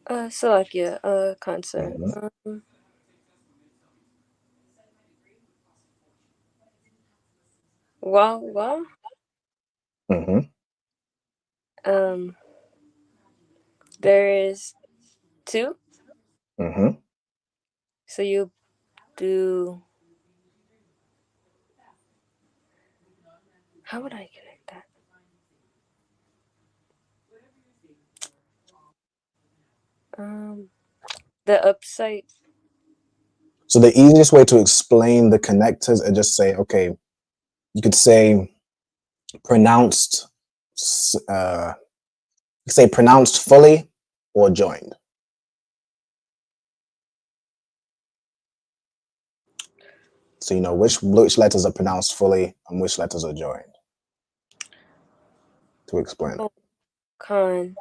Salakia, concert. Wow. There is 2. So you do. How would I connect that? The upside. So the easiest way to explain the connectors is just say, okay, you could say pronounced, pronounced fully or joined. So you know which letters are pronounced fully and which letters are joined. To explain. Oh, con.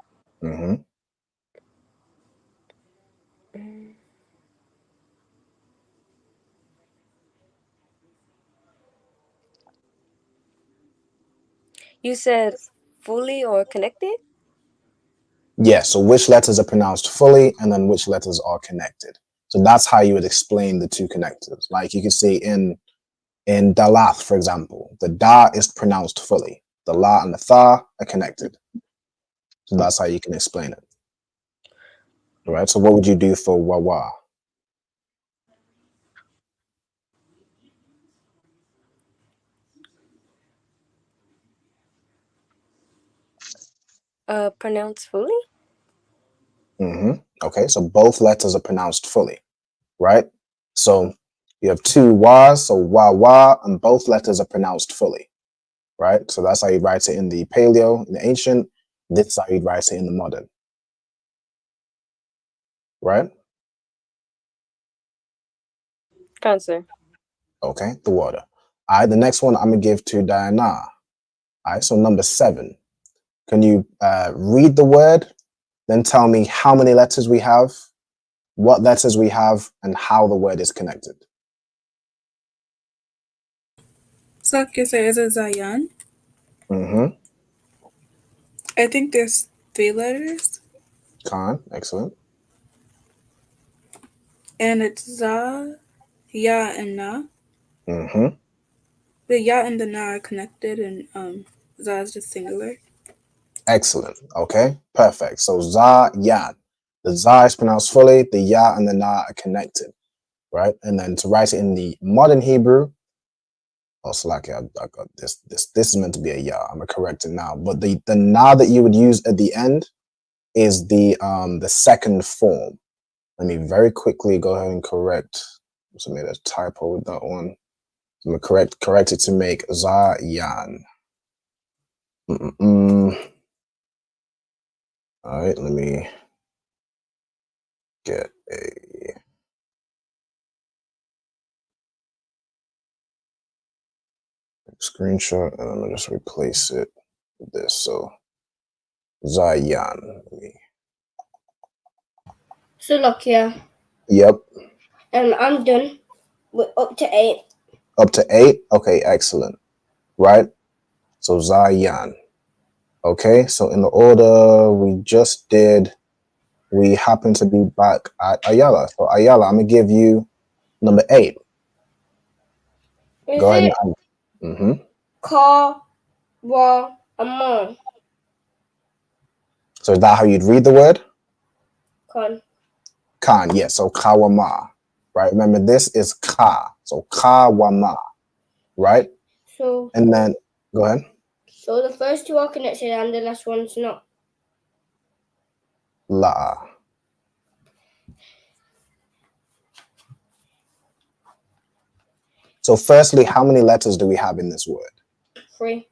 You said fully or connected? Yeah, so which letters are pronounced fully and then which letters are connected. So that's how you would explain the 2 connectors. Like you could say in Dalath, for example, the da is pronounced fully. The la and the tha are connected. So that's how you can explain it. All right, so what would you do for wawa? Pronounced fully? Okay, so both letters are pronounced fully, right? So you have 2 wa's, so wa, and both letters are pronounced fully, right? So that's how you write it in the Paleo, in the ancient. This is how you write it in the modern, right? Concert. Okay, the water. All right, the next one I'm gonna give to Diana. All right, so number 7. Can you read the word, then tell me how many letters we have, what letters we have, and how the word is connected? Salakia is it Zayan? I think there's 3 letters. Khan, excellent. And it's Za, Ya, and Na. The Ya and the Na are connected, and Za is just singular. Excellent. Okay, perfect. So za, yan. The za is pronounced fully, the ya and the na are connected, right? And then to write it in the modern Hebrew, also like I got this is meant to be a ya. I'm gonna correct it now. But the na that you would use at the end is the second form. Let me very quickly go ahead and correct. So I made a typo with that one. So I'm gonna correct it to make za yan. All right, let me get a Screenshot, and I'm gonna just replace it with this. So Zion. So look here. Yep. And I'm done. We're up to 8. Up to 8? Okay, excellent. Right? So Zion. Okay, so in the order we just did, we happen to be back at Ayala. So Ayala, I'm gonna give you number 8. Is Go ahead. it Ka, Wa, Ama? So is that how you'd read the word? Con. Khan, yes. So Kawama. Right? Remember, this is Ka. So Kawama. Right? So. And then, go ahead. So the first 2 are connected and the last one's not. La. So firstly, how many letters do we have in this word? 3.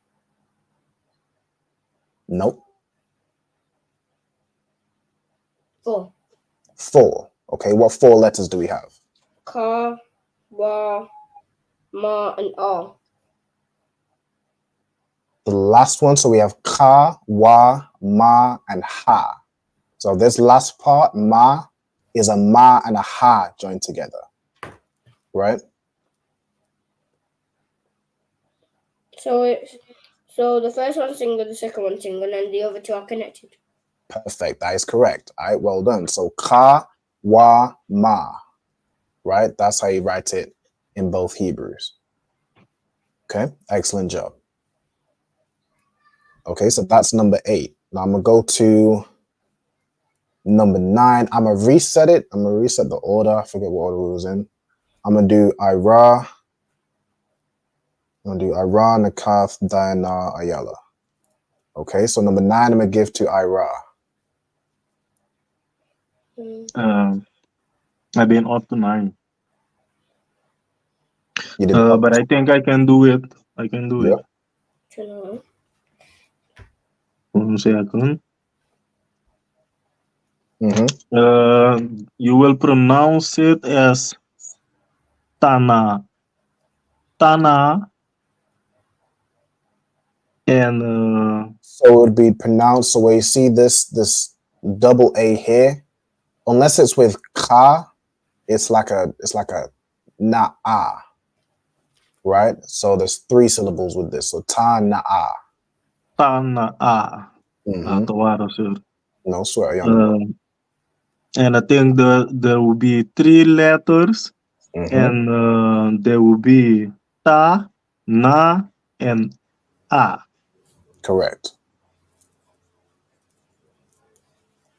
Nope. 4. 4. Okay, what 4 letters do we have? Ka, Wa, Ma, and A. The last one, so we have Ka, Wa, Ma, and Ha. So this last part, Ma, is a Ma and a Ha joined together. Right? So the first one's single, the second one's single, and the other 2 are connected. Perfect. That is correct. All right, well done. So Ka, Wa, Ma. Right? That's how you write it in both Hebrews. Okay, excellent job. Okay, so that's number 8. Now I'm gonna go to number 9. I'm gonna reset it. I'm gonna reset the order. I forget what order it was in. I'm gonna do Ira. I'm gonna do Ira, Nakath, Diana, Ayala. Okay, so number 9 I'm gonna give to Ira. I've been up to 9. You did but I think I can do it. I can do it. 1 second. You will pronounce it as Tana. Tana. And so it would be pronounced the way you see this double A here. Unless it's with Ka, it's like a na-a. Right? So there's 3 syllables with this. So ta-na-a. Ta-na-a. No swear, young. And I think there will be 3 letters, and there will be ta, na, and a. Correct.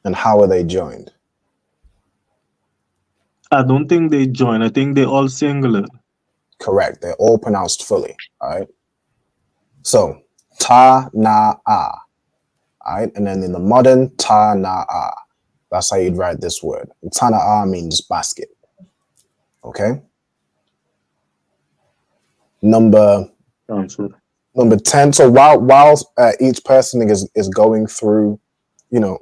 And how are they joined? I don't think they join. I think they're all singular. Correct. They're all pronounced fully. All right. So ta na a. All right. And then in the modern, ta na a. That's how you'd write this word. And ta na a means basket. Okay. Number 10. So while each person is going through, the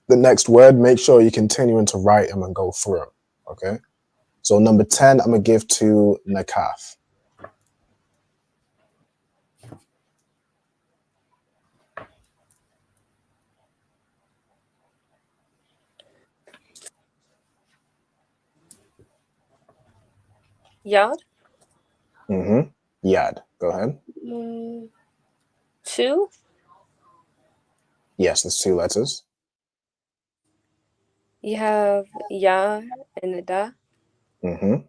next word, make sure you're continuing to write them and go through them. Okay. So number 10, I'm gonna give to Nakath. Yad? Yad. Go ahead. 2? Yes, there's 2 letters. You have Ya and the Da. And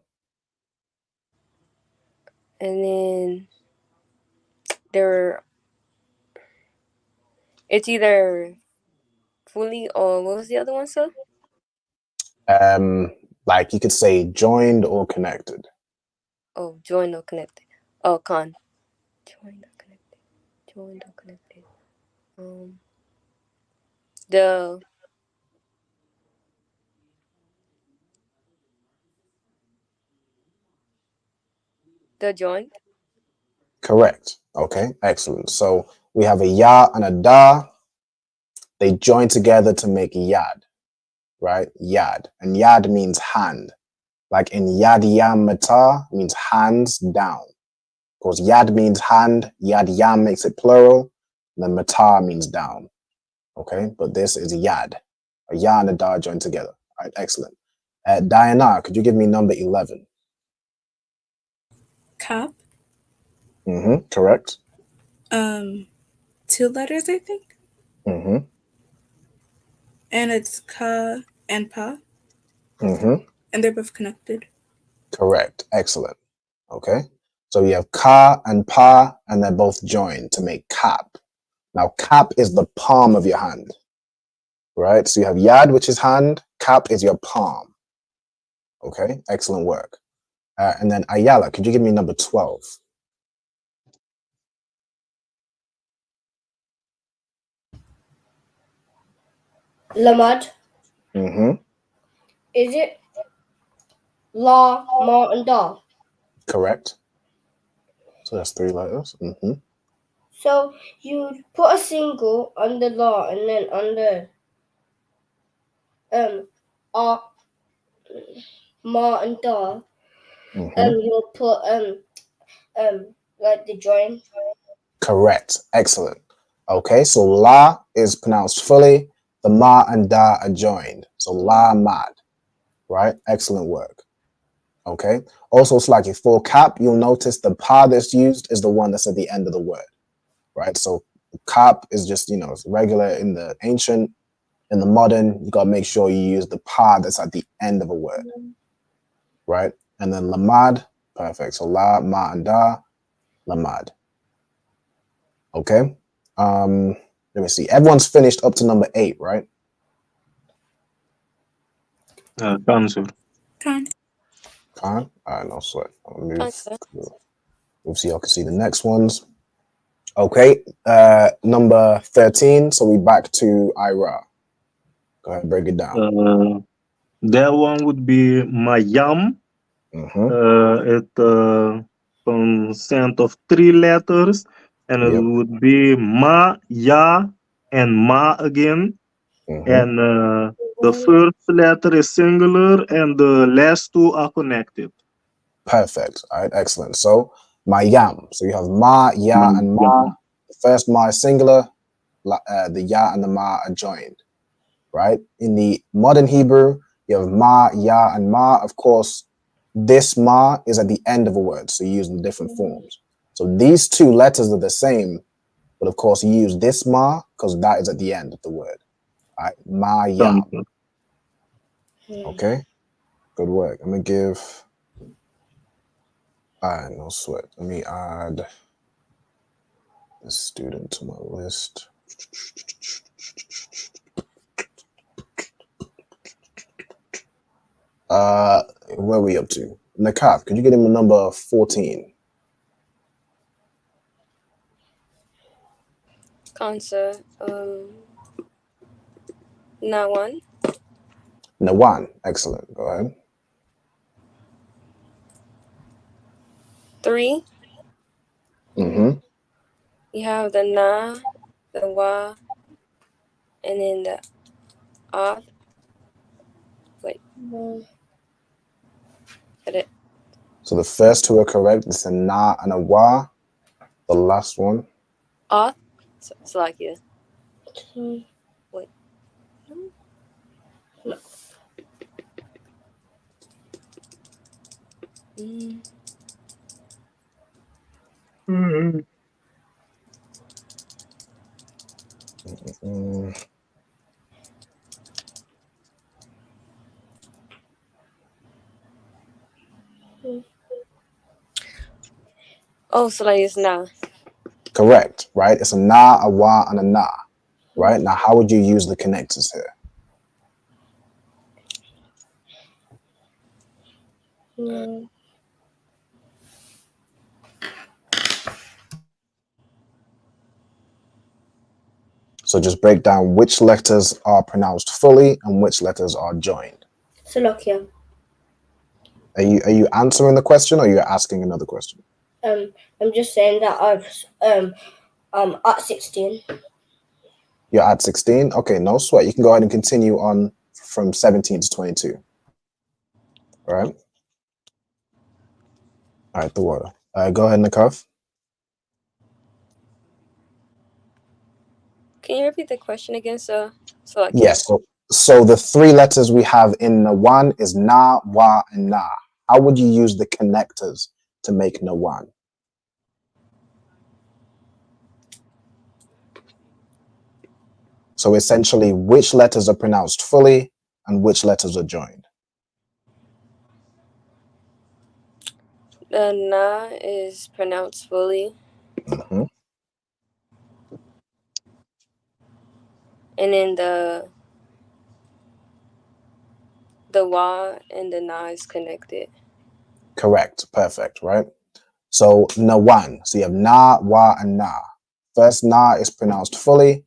then it's either fully or what was the other one, sir? Like you could say joined or connected. Oh, joined or connected. Oh, con. Joined or connected. Joined or connected. The joined. Correct. Okay, excellent. So we have a ya and a da. They join together to make yad, right? Yad. And yad means hand. Like in yad yam mata means hands down. course, yad means hand, yad yam makes it plural, and then matar means down. Okay, but this is yad. A ya and a da joined together. All right, excellent. Diana, could you give me number 11? Cap. Correct. 2 letters, I think. And it's ka and pa. And they're both connected. Correct. Excellent. Okay. So we have ka and pa, and they're both joined to make cap. Now, cap is the palm of your hand. Right? So you have yad, which is hand. Cap is your palm. Okay. Excellent work. And then Ayala, could you give me number 12? Lamad. Is it La, Ma, and Da? Correct. So that's 3 letters. So you put a single on the La and then on the Ma and Da, you'll put like the join. Correct. Excellent. Okay, so la is pronounced fully. The ma and da are joined. So la mad. Right? Excellent work. Okay. Also, slightly for cap, you'll notice the pa that's used is the one that's at the end of the word. Right? So cap is just, it's regular in the ancient. In the modern, you got to make sure you use the pa that's at the end of a word. Right? And then lamad. Perfect. So la, ma, and da. Lamad. Okay. Let me see. Everyone's finished up to number 8, right? Answer. Con. All right, no sweat. I'll move so y'all can see the next ones. Okay. Number 13. So we back to Ira. Go ahead, break it down. That one would be Mayam. It consent of 3 letters, and it would be Ma, Ya, and Ma again. And the first letter is singular, and the last 2 are connected. Perfect. All right, excellent. So Mayam. So you have Ma, Ya, and Ma. The first Ma is singular. The Ya and the Ma are joined. Right? In the modern Hebrew, you have Ma, Ya, and Ma. Of course, this Ma is at the end of a word, so you use the different forms. So these 2 letters are the same, but of course you use this Ma because that is at the end of the word. All right, Ma, Ya. Okay, good work. I'm gonna give. All right, no sweat. Let me add this student to my list. Where are we up to? Nakaf, could you get him a number 14? Cancer. Nawan. Nawan, excellent. Go ahead. 3. You have the Na, the Wa, and then the Ah. Wait. Got it. So the first 2 are correct. It's a Na and a Wa. The last one. Ah. Slovakia. Wait. No. Oh, so like it's Na. Correct, right? It's a Na, a Wa, and a Na. Right? Now, how would you use the connectors here? So just break down which letters are pronounced fully and which letters are joined. Slovakia. Are you answering the question or you're asking another question? I'm just saying that I'm at 16. You're at 16? Okay, no sweat. You can go ahead and continue on from 17 to 22. All right? All right, the water. Go ahead, Nakaf. Can you repeat the question again, so I can? Yes. So the three letters we have in Nawan is Na, Wa, and Na. How would you use the connectors to make Nawan? So essentially, which letters are pronounced fully and which letters are joined? The na is pronounced fully. Mm-hmm. And then the wa and the na is connected. Correct. Perfect. Right. So Nawan. So you have Na, Wa, and Na. First Na is pronounced fully,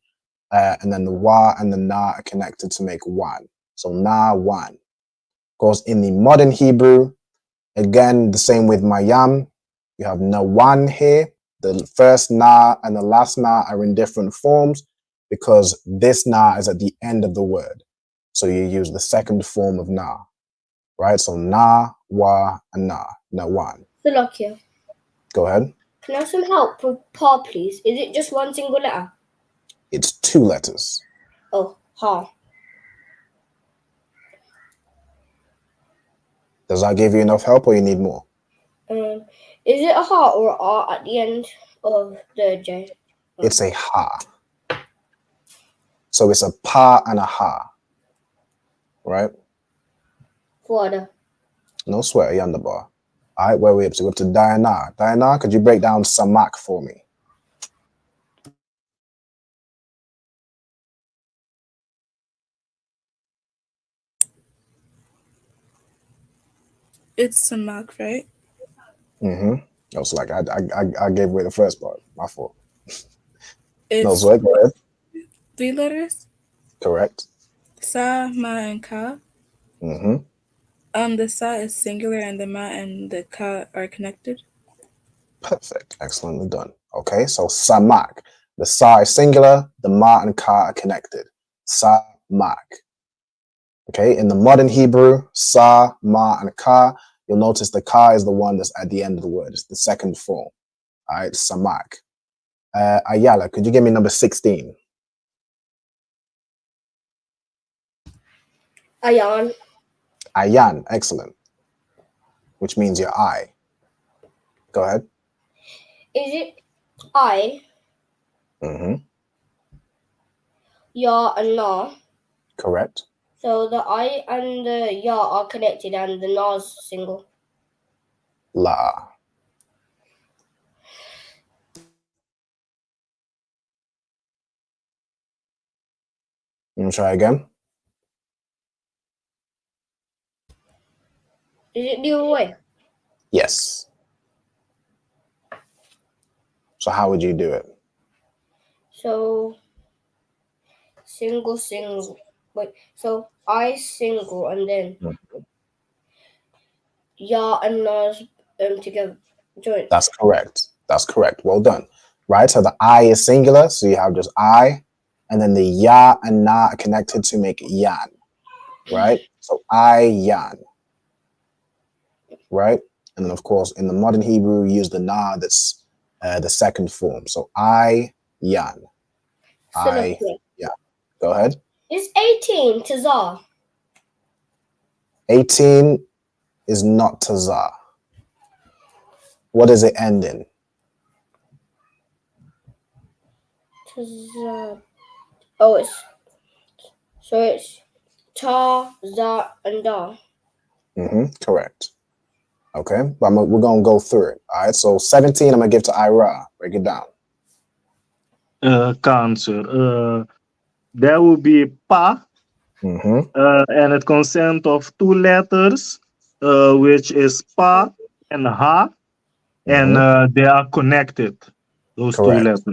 and then the Wa and the Na are connected to make one. So Na, one. Of course, in the modern Hebrew, again, the same with Mayam. You have Nawan here. The first Na and the last Na are in different forms because this Na is at the end of the word. So you use the second form of Na, right? So Na, Wa, and Na. Nawan. Salakia, Go ahead. can I have some help with pa, please? Is it just one single letter? It's two letters. Oh, ha. Does that give you enough help or you need more? Is it a ha or a r at the end of the J? It's a ha. So it's a pa and a ha. Right? Water. No sweat, Yandabar. All right, where are we up to? Go to Diana. Diana, could you break down Samak for me? It's Samak, right? Mm-hmm. I was like, I gave away the first part. My fault. It's no sweat, go ahead. 3 letters? Correct. Sa, Ma, and Ka. Mm-hmm. The Sa is singular and the Ma and the Ka are connected. Perfect. Excellently done. Okay, so Samak. The Sa is singular, the Ma and Ka are connected. Samak. Okay, in the modern Hebrew, Sa, Ma, and Ka, you'll notice the Ka is the one that's at the end of the word. It's the second form. All right, Samak. Ayala, could you give me number 16? Ayan. Ayan, excellent. Which means your eye. Go ahead. Is it I, Mm-hmm. ya, and na? Correct. So the I and the ya are connected and the na's single. La. You want to try again? Is it the other way? Yes. So how would you do it? So single. Wait, so I single and then ya and na's together joint. That's correct. That's correct. Well done. Right? So the I is singular, so you have just I, and then the ya and na are connected to make yan. Right? So I yan. Right? And then of course in the modern Hebrew we use the na that's the second form. So I yan. I yan. Go ahead. Is 18 Tazar? 18 is not Tazar. What does it end in? Tazar. Oh, it's Ta, Za, and Da. Mm-hmm. Correct. Okay, but we're going to go through it. All right, so 17, I'm going to give to Ira. Break it down. Cancer. There will be Pa, and it consists of 2 letters, which is Pa and Ha, and they are connected, those Correct. 2 letters.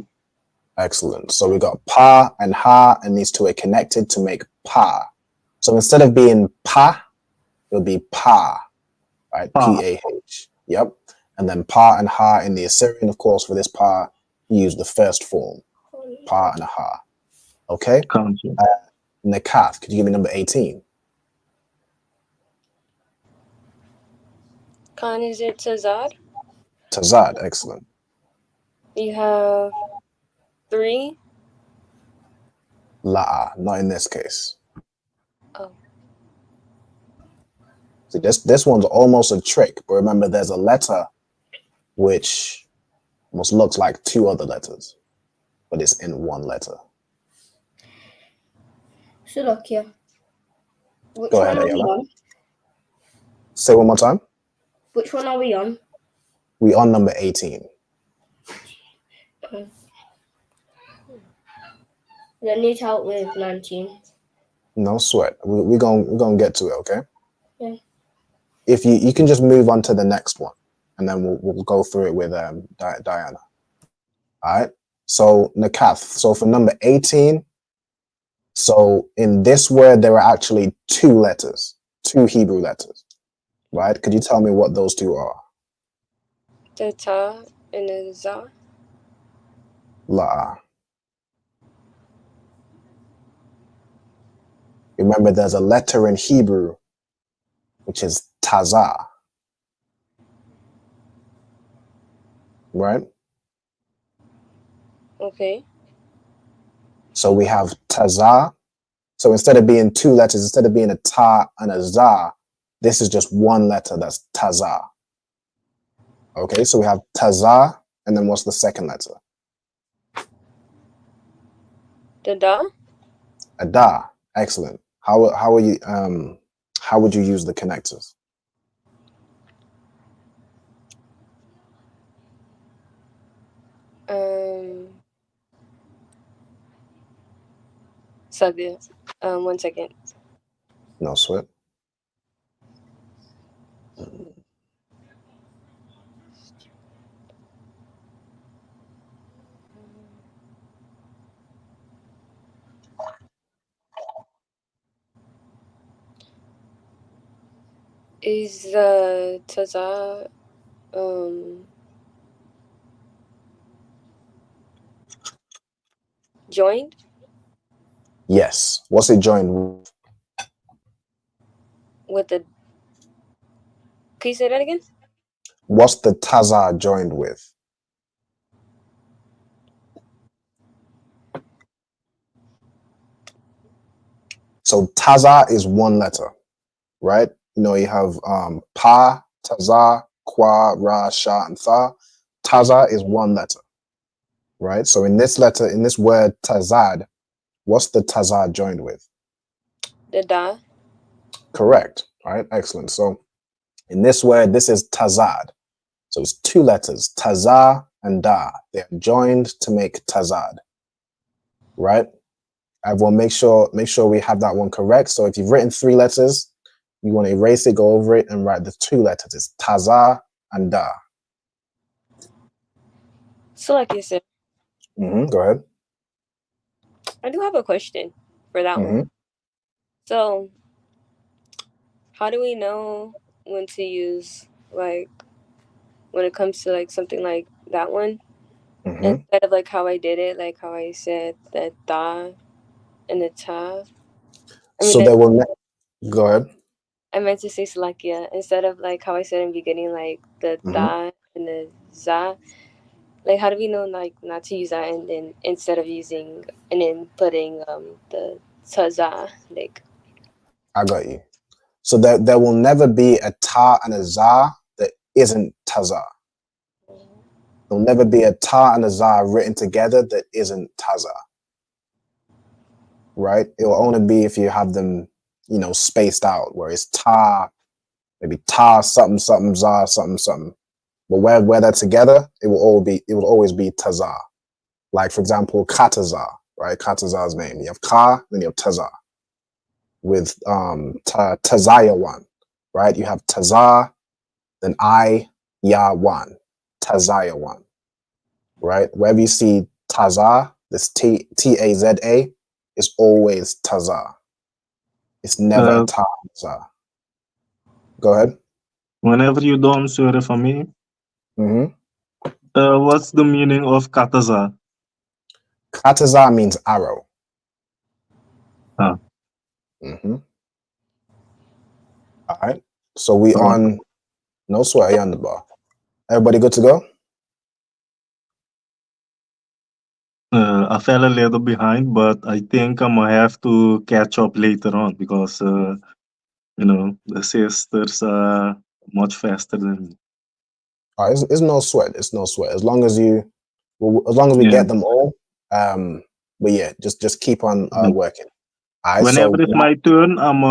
Excellent. So we got Pa and Ha, and these two are connected to make Pa. So instead of being Pa, it'll be Pa, right? P-A-H. Yep. And then Pa and Ha in the Assyrian, of course, for this Pa, you use the first form. Pa and Ha. Okay? Nakath, could you give me number 18? Khan, is it Tazad? Tazad, excellent. You have 3. La'a, not in this case. Oh. See, this one's almost a trick, but remember there's a letter which almost looks like two other letters, but it's in one letter. Slovakia. Which Go one ahead, are we Ayala. on? Say one more time. Which one are we on? We on number 18. Then need help with 19. No sweat. We're gonna get to it, okay? Yeah. If you can just move on to the next one, and then we'll go through it with Diana. All right. So Nakath. So for number 18, so in this word there are actually two letters, two Hebrew letters, right? Could you tell me what those two are? The ta and the za. La. Remember, there's a letter in Hebrew which is taza, right? Okay. So we have taza. So instead of being two letters, instead of being a ta and a za, this is just one letter, that's taza. Okay, so we have taza, and then what's the second letter? The da. A da. Excellent. How are you? How would you use the connectors? Saga. 1 second. No sweat. Is the taza joined? Yes. What's it joined with? With the. Can you say that again? What's the taza joined with? So taza is one letter, right? You know, you have pa, taza, kwa, ra, sha, and tha. Taza is one letter, right? So in this letter, in this word tazad, what's the taza joined with? The da. Correct, right? Excellent. So in this word, this is tazad. So it's two letters, taza and da. They're joined to make tazad, right? Everyone, make sure we have that one correct. So if you've written three letters, you want to erase it, go over it, and write the two letters. It's taza and da. So like you said, Go ahead. I do have a question for that one. So how do we know when to use, like, when it comes to like something like that one, instead of like how I did it, like how I said the da and the ta? So they will go ahead. I meant to say Slovakia instead of like how I said in the beginning, like the da and the za. Like, how do we know like not to use that, and then instead of using and then putting the taza, like? I got you. So there will never be a ta and a za that isn't taza. There'll never be a ta and a za written together that isn't taza. Right? It will only be if you have them, you know, spaced out, where it's ta, maybe ta something something za something something. But where they're together, it will always be taza. Like for example, kataza, right? Kataza's name. You have ka, then you have taza. With tazayawan, right? You have taza, then I ya wan, tazayawan, right? Wherever you see taza, this T-A-Z-A, is always taza. It's never taza. Go ahead. Whenever you don't answer for me, what's the meaning of kataza? Kataza means arrow. Ah. All right. So we on no sweat on the bar. Everybody good to go? I fell a little behind, but I think I'm gonna have to catch up later on because the sisters are much faster than me. It's no sweat. It's no sweat. As long as we Yeah. get them all. But yeah, just keep on working. All right. Whenever So it's my turn, I'm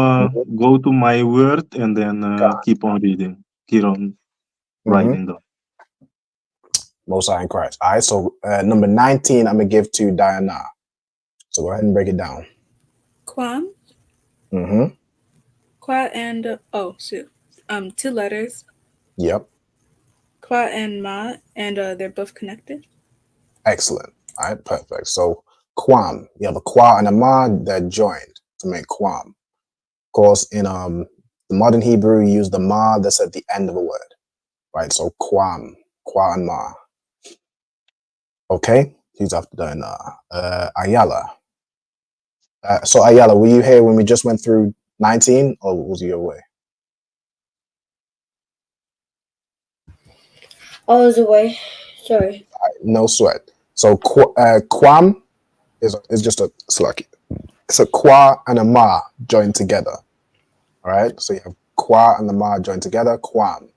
go to my word and then keep on reading, keep on writing down. Most High in Christ. All right. So number 19, I'm gonna give to Diana. So go ahead and break it down. Kwam, Mm-hmm. Kwa and two letters. Yep. Kwa and Ma, and they're both connected. Excellent. All right. Perfect. So Kwam, you have a Kwa and a Ma, they're joined to make Kwam. Of course, in the modern Hebrew, you use the Ma that's at the end of a word. Right. So Kwam, Kwa and Ma. Okay. He's after Diana. Ayala. So Ayala, were you here when we just went through 19, or was you away? I was away. Sorry. No sweat. So Kwam is just a slack. It's a Kwa and a Ma joined together. All right. So you have Kwa and the Ma joined together. Kwam.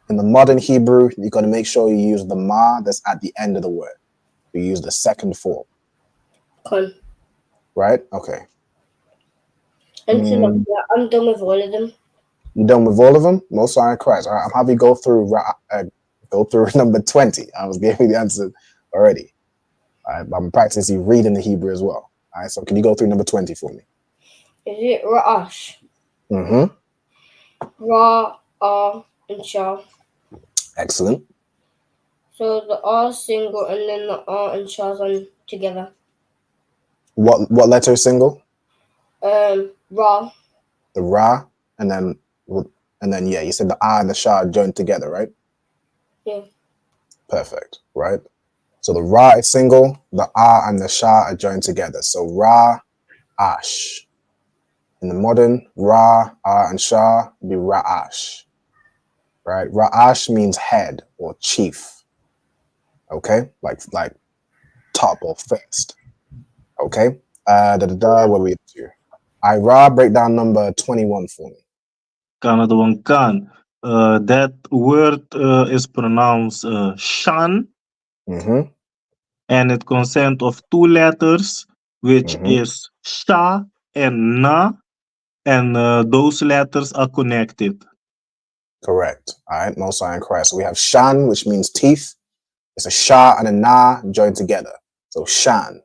In the modern Hebrew, you got to make sure you use the Ma that's at the end of the word. You use the second form. Con. Right. Okay. I'm done with all of them. You done with all of them? Most High in Christ. All right, I'm happy to go through number 20. I was giving the answer already. All right, but I'm practicing reading the Hebrew as well. All right, so can you go through number 20 for me? Is it Ra'ash? Mm-hmm. Ra, and Shah. Excellent. So the R single and then the R and Shah's on together. What letter is single? Ra. The Ra, and then yeah, you said the A and the Shah joined together, right? Yeah. Perfect, right? So the Ra is single, the A and the Shah are joined together. So Ra, Ash. In the modern, Ra, A, and Shah would be Ra'ash. Right? Ra'ash means head or chief. Okay? Like top or first. Okay? Where we to? Ra, break down number 21 for me. Canada one can. That word is pronounced shan. Mm-hmm. And it consists of two letters, which is sha and na, and those letters are connected. Correct. All right, Most High in Christ. So we have shan, which means teeth. It's a sha and a na joined together. So shan.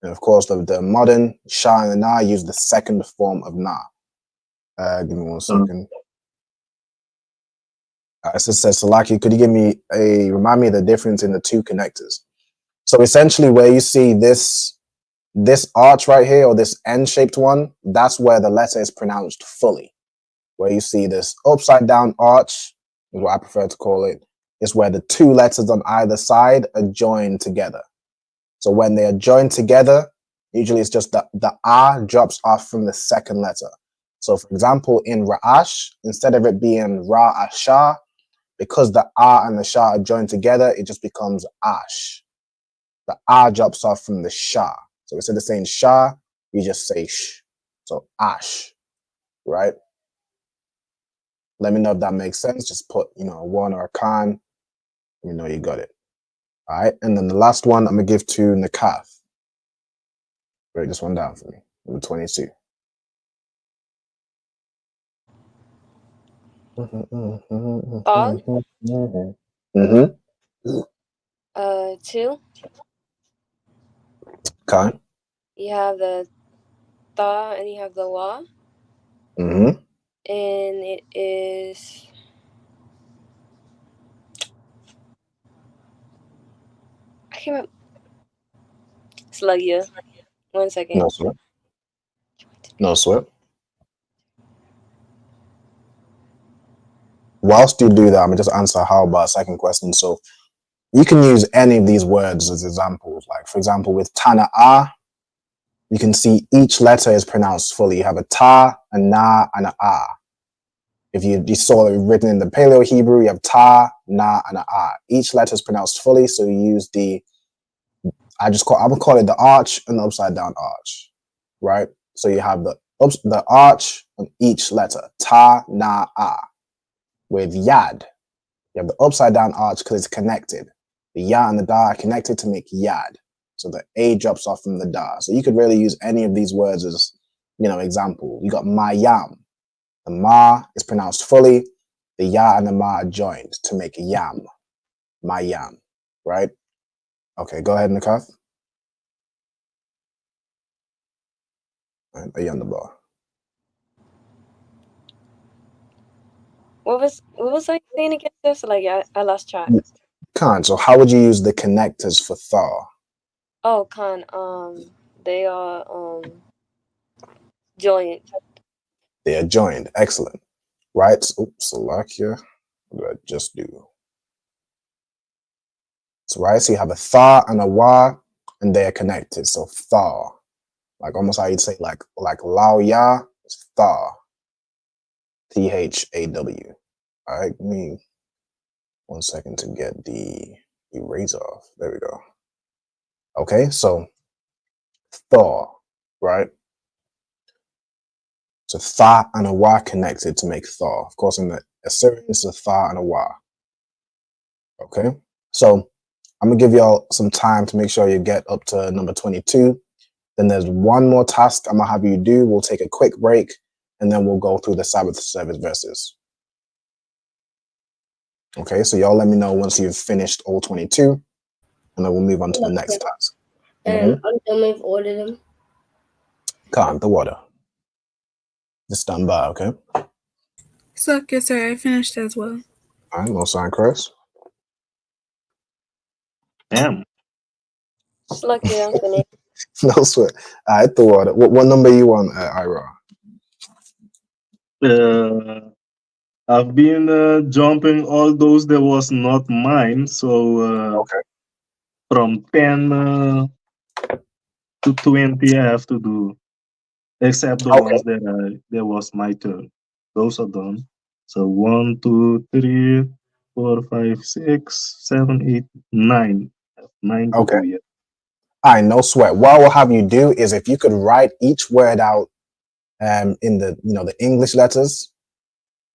And of course, the modern sha and na use the second form of na. Give me 1 second. It says, Salaki, could you remind me of the difference in the two connectors? So essentially where you see this arch right here, or this N-shaped one, that's where the letter is pronounced fully. Where you see this upside down arch, is what I prefer to call it, is where the two letters on either side are joined together. So when they are joined together, usually it's just the A drops off from the second letter. So for example, in Ra'ash, instead of it being Ra'asha, because the A and the Sha are joined together, it just becomes Ash. The A drops off from the Sha. So instead of saying Sha, you just say Sh. So Ash, right? Let me know if that makes sense. Just put, a 1 or a Khan. Let me know you got it. All right. And then the last one I'm going to give to Nakath. Break this one down for me. Number 22. Bog? 2. Okay. You have the Tha and you have the Wa. Mm-hmm. And it is I can't remember. Slug you. 1 second. No sweat. No sweat. Whilst you do that, I'm going to just answer how about second question. So you can use any of these words as examples. Like, for example, with Tana'a, you can see each letter is pronounced fully. You have a Ta, a Na, and a A. If you saw it written in the Paleo Hebrew, you have Ta, Na, and a A. Each letter is pronounced fully, so you use the I'm gonna call it the arch and the upside down arch, right? So you have the arch on each letter, ta, na, a. With yad, you have the upside down arch because it's connected. The ya and the da are connected to make yad. So the a drops off from the da. So you could really use any of these words as, example. You got mayam. The ma is pronounced fully. The ya and the ma are joined to make yam. Mayam, right? Okay, go ahead, Nakath. Right, are you on the bar? What was I saying against this? Like I lost track. Khan, so how would you use the connectors for thaw? Oh, Khan, they are joined. They are joined. Excellent. Right? Oops, Salakia. What did I just do? So right, so you have a tha and a wa, and they are connected. So thaw. Like almost how you'd say like lao ya, it's thaw. T-H-A-W. All right, give me 1 second to get the eraser off. There we go. Okay, so thaw, right? So tha and a wa connected to make thaw. Of course, in the Assyrian, it's a tha and a wa. Okay, so I'm gonna give y'all some time to make sure you get up to number 22. Then there's one more task I'm gonna have you do. We'll take a quick break, and then we'll go through the Sabbath service verses. Okay, so y'all let me know once you've finished all 22, and then we'll move on to the next task. I'm done with all of them. Calm the water. Just stand by, okay? So, okay, sir, I finished as well. All right, no sign, Chris. Damn. Lucky I'm finished. No sweat. All right, the water. What number you want, Ira? I've been jumping all those that was not mine. So okay. From 10 to 20, I have to do, except the ones that was my turn. Those are done. So 1, 2, 3, 4, 5, 6, 7, 8, 9. 9 to do yet. All right, no sweat. What we'll have you do is if you could write each word out in the the English letters,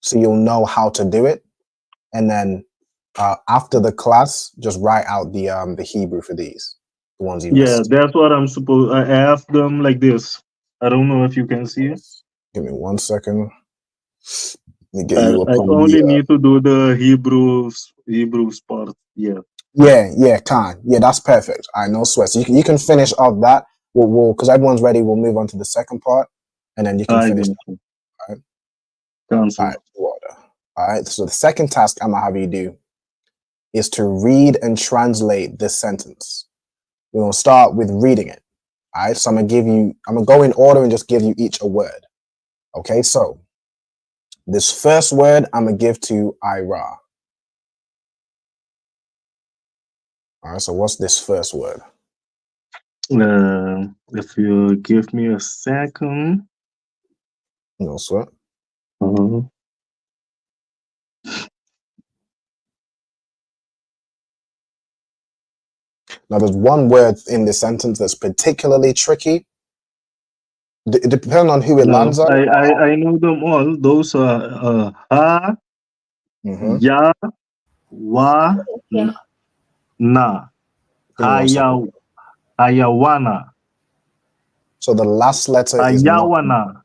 so you'll know how to do it, and then after the class, just write out the Hebrew for these, the ones you missed. That's what I'm supposed. I have them like this. I don't know if you can see it. Give me 1 second. Let me get you I only need to do the Hebrew part. Yeah. Yeah, Khan. Yeah, that's perfect. I know sweat. So you can finish off that. We'll because everyone's ready. We'll move on to the second part, and then you can finish. All right. All right. Water. All right. So the second task I'm gonna have you do is to read and translate this sentence. We're gonna start with reading it. All right. So I'm gonna go in order and just give you each a word. Okay. So this first word I'm gonna give to Ira. All right, so what's this first word? If you give me a second. No sweat. Now there's one word in this sentence that's particularly tricky. Depending on who it lands on. I know them all. Those are ha, ya, wa, na, ayawana. So the last letter is ayawana.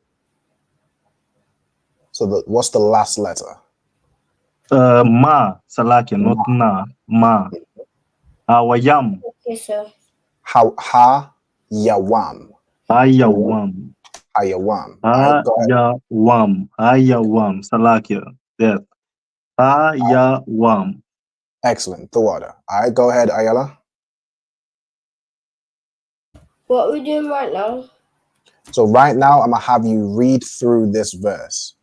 So what's the last letter? Ma, Salakia, not na, ma. Awayam. Okay, sir. Ha, yawam. Ayawam. Ayawam. Ayawam. Ayawam. Salakia. That. Ayawam. Excellent. The water. All right, go ahead, Ayala. What are we doing right now? So right now, I'm going to have you read through this verse,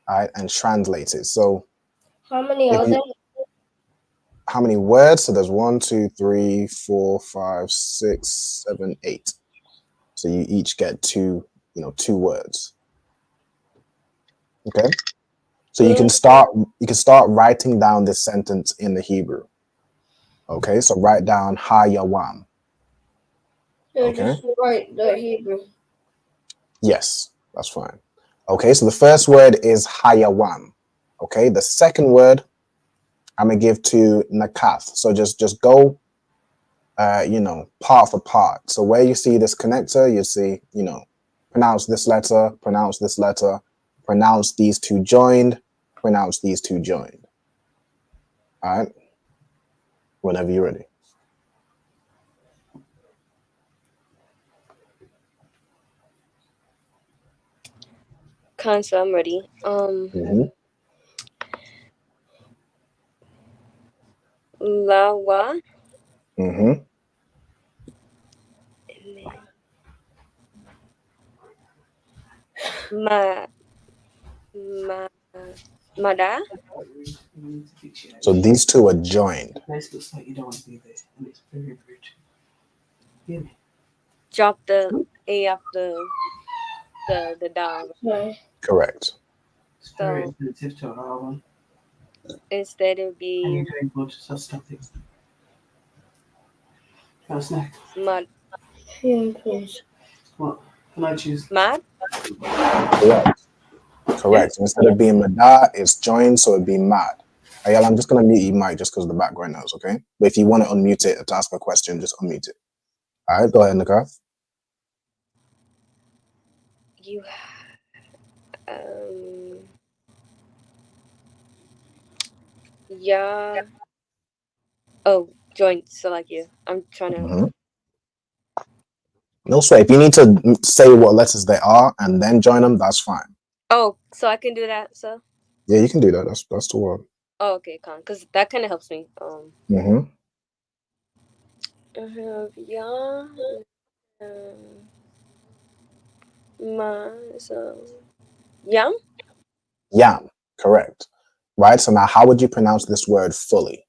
all right, and translate it. So how many are there? How many words? So there's 1, 2, 3, 4, 5, 6, 7, 8. So you each get two words. Okay. So you can start writing down this sentence in the Hebrew. Okay. So write down ha yawam. So Okay. just write the Hebrew. Yes, that's fine. Okay, so the first word is hayawam. Okay, the second word I'm gonna give to nakath. So just go, part for part. So where you see this connector, you see, pronounce this letter, pronounce this letter, pronounce these two joined, pronounce these two joined. All right, whenever you're ready. So I'm ready. Lawa. Mada. So these two are joined. Drop the A after the dal. Correct. So instead it would be mad. What can I choose? Mad? Correct. So instead of being mada, it's joined, so it'd be mad. Ayala, I'm just gonna mute your mic just because of the background noise, okay? But if you want to unmute it to ask a question, just unmute it. All right, go ahead, Nakath. You yeah. Oh, joint. So like you. I'm trying to. No sweat. If you need to say what letters they are and then join them, that's fine. Oh, so I can do that. So. Yeah, you can do that. That's the word. Oh, okay, because that kind of helps me. Yeah. So. Yam. Yam. Correct. Right. So now, how would you pronounce this word fully?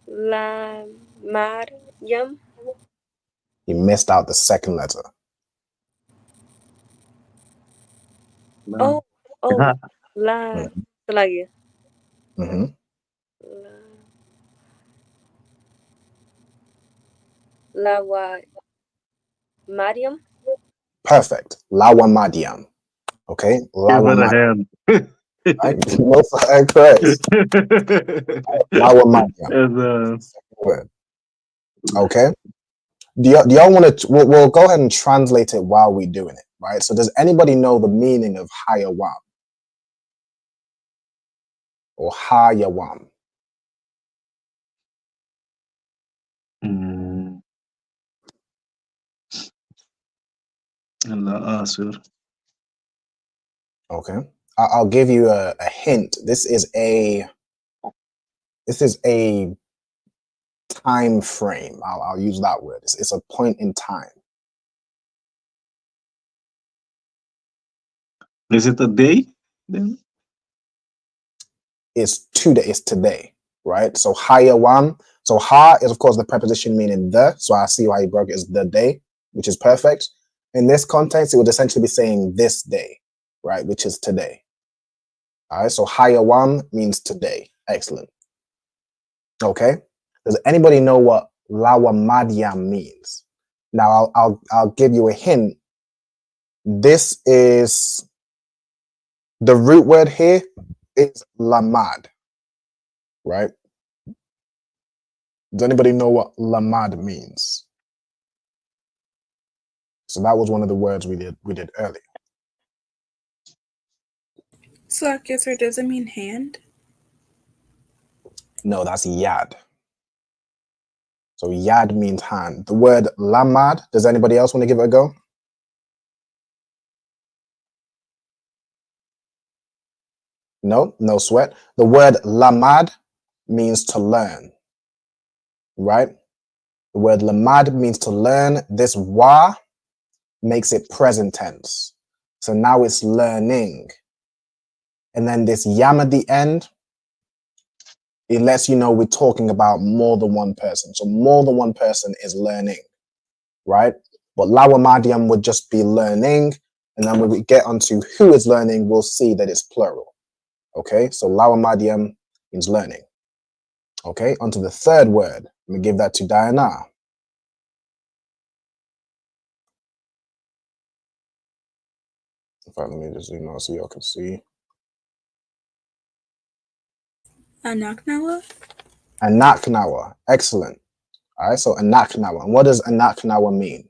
La mar yam. You missed out the second letter. Oh, la. So like you. La wa. Mariam. Perfect. Lawa Madiam. Okay. Lawa Madiam. Right? Most correct. Lawa Madiam. Okay. Do y'all want to? We'll go ahead and translate it while we're doing it, right? So, does anybody know the meaning of hayawam or hayawam? Okay, I'll give you a hint. This is a time frame. I'll use that word. It's a point in time. Is it a day then? It's today. It's today, right? So hayawam. So ha is of course the preposition meaning the. So I see why you broke it as the day, which is perfect. In this context, it would essentially be saying this day, right? Which is today. All right. So hayawam means today. Excellent. Okay. Does anybody know what lawamadiam means? Now I'll give you a hint. This is the root word here is lamad, right? Does anybody know what lamad means? So that was one of the words we did earlier. So, sir, does it mean hand? No, that's yad. So yad means hand. The word lamad, does anybody else want to give it a go? No sweat. The word lamad means to learn, right? The word lamad means to learn. This wa makes it present tense. So now it's learning. And then this yam at the end, it lets you know we're talking about more than one person. So more than one person is learning, right? But lawamadiam would just be learning. And then when we get onto who is learning, we'll see that it's plural. Okay, so lawamadiam means learning. Okay, onto the third word. Let me give that to Diana. In fact, let me just zoom out so y'all can see. Anaknawa. Anaknawa. Excellent. All right, so Anaknawa. And what does Anaknawa mean?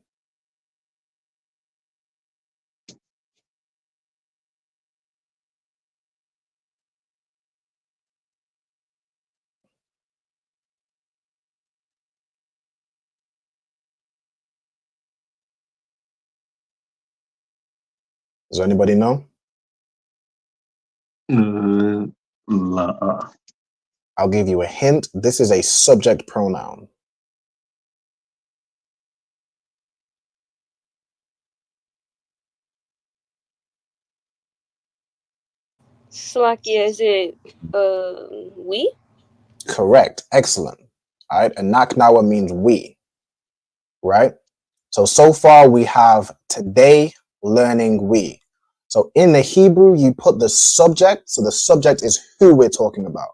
Does anybody know? I'll give you a hint. This is a subject pronoun. Slakia, is it we? Correct. Excellent. All right. Anaknawa means we. Right? So far we have today learning we. So in the Hebrew, you put the subject. So the subject is who we're talking about.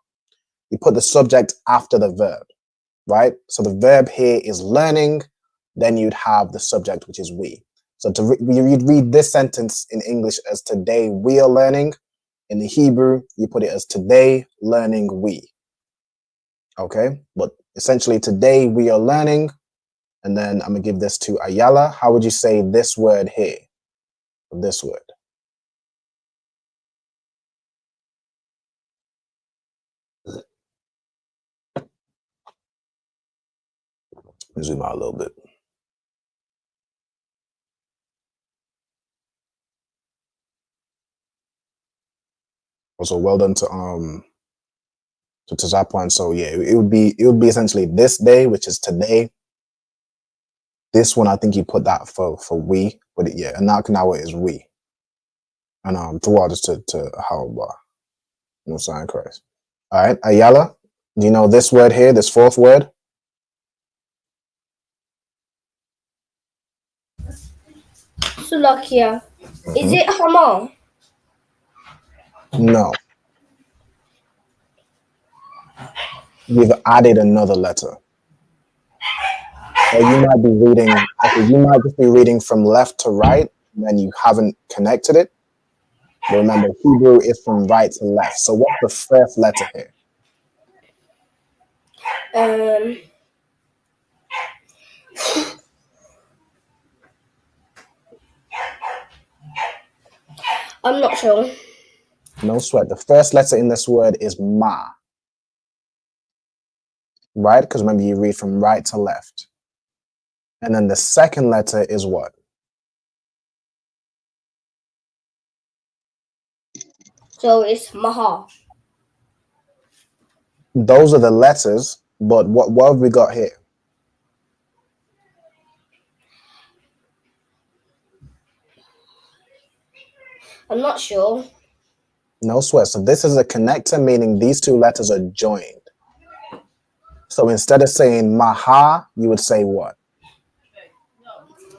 You put the subject after the verb, right? So the verb here is learning. Then you'd have the subject, which is we. So you'd read this sentence in English as today we are learning. In the Hebrew, you put it as today learning we. Okay, but essentially today we are learning. And then I'm gonna give this to Ayala. How would you say this word here? This word. Zoom out a little bit. Also, well done to Zapuan. So yeah, it would be essentially this day, which is today. This one, I think you put that for we, but yeah, Anaknawa is we. And Tawad is to Hawaba. No sign Christ. All right, Ayala, do you know this word here, this fourth word? Slovakia. Is it Hama? No. We've added another letter. Or you might be reading, okay, you might just be reading from left to right, and then you haven't connected it. But remember, Hebrew is from right to left. So what's the first letter here? I'm not sure. No sweat. The first letter in this word is ma. Right? Because remember, you read from right to left. And then the second letter is what? So it's Maha. Those are the letters, but what have we got here? I'm not sure. No sweat. So this is a connector, meaning these two letters are joined. So instead of saying maha, you would say what?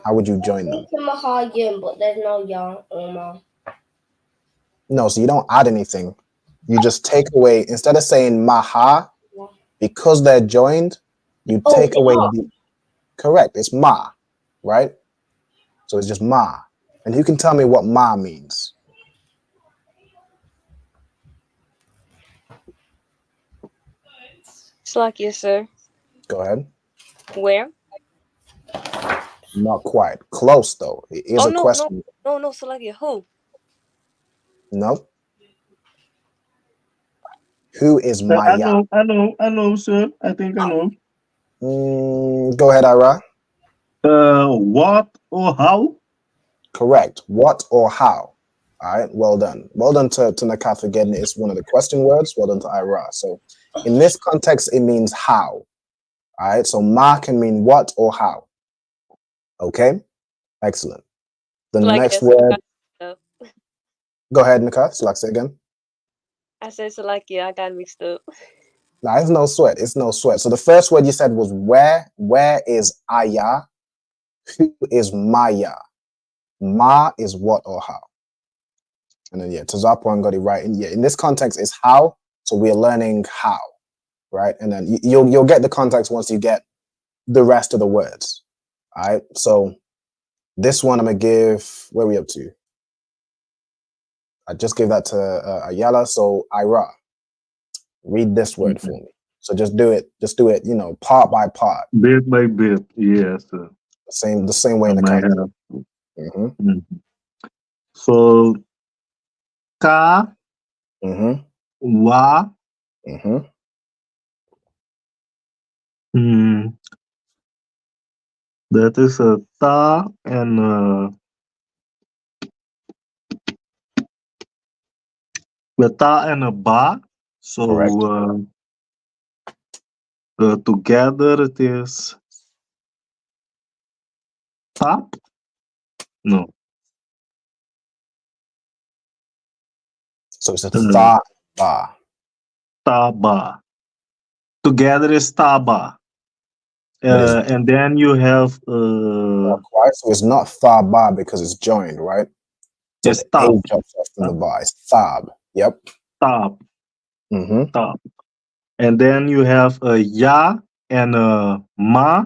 How would you join them? Maha Yum, but there's no Ya or Ma. No, so you don't add anything. You just take away, instead of saying maha, because they're joined, you take away the, correct, it's ma, right? So it's just ma. And who can tell me what ma means? Slakia, sir. Go ahead. Where? Not quite. Close, though. It is a question. No, Slakia, who? No. Who is Maya? I know, sir. I think I know. Go ahead, Ira. What or how? Correct. What or how? All right. Well done. Well done to Nakat for getting it. It's one of the question words. Well done to Ira. So in this context, it means how. All right. So ma can mean what or how. Okay. Excellent. The next word. Go ahead, Nakat. Select it again. I said Salakia. I got mixed up. No, it's no sweat. It's no sweat. So the first word you said was where. Where is Aya? Who is Maya? Ma is what or how. And then, yeah, Tazapuan got it right. In this context is how. So we're learning how. right? And then you'll get the context once you get the rest of the words. All right. So this one I'm gonna give. Where are we up to? I just gave that to Ayala. So Ira, read this word for me. So just do it. You know, part by part. Bit by bit. Yes. The same way in the context. Mm-hmm. So ka, mm-hmm. wa, mm-hmm. That is a ta and the ta and a ba. So together it is tap. No. So it's a tha ba. Taba. Together is taba. And then you have so it's not tha ba because it's joined, right? So it's tab. Drops off from the ba. It's thab. Yep. Tab. Mm-hmm. Tab. And then you have a ya and a ma.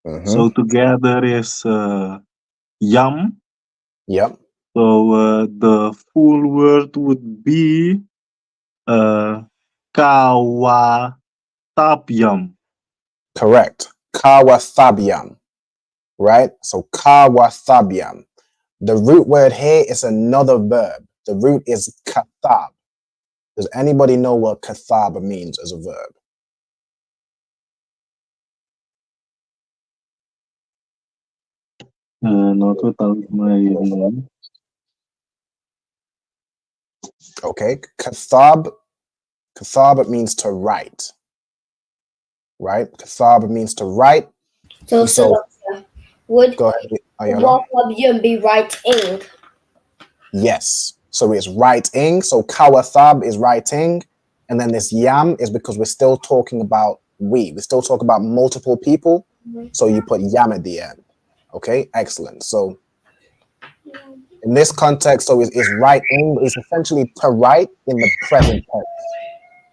Mm-hmm. So together is yam. Yep. So the full word would be kawatabyam. Correct. Kawathabyam. Right? So kawathabyam. The root word here is another verb. The root is kathab. Does anybody know what kathab means as a verb? Not without my Okay. Kathab means to write. Right? Kathab means to write. So would go ahead, Ayala. be writing? Yes. So it's writing. So kawathab is writing. And then this yam is because we're still talking about we still talk about multiple people. Mm-hmm. So you put yam at the end. Okay, excellent. So in this context, so is writing is essentially to write in the present tense.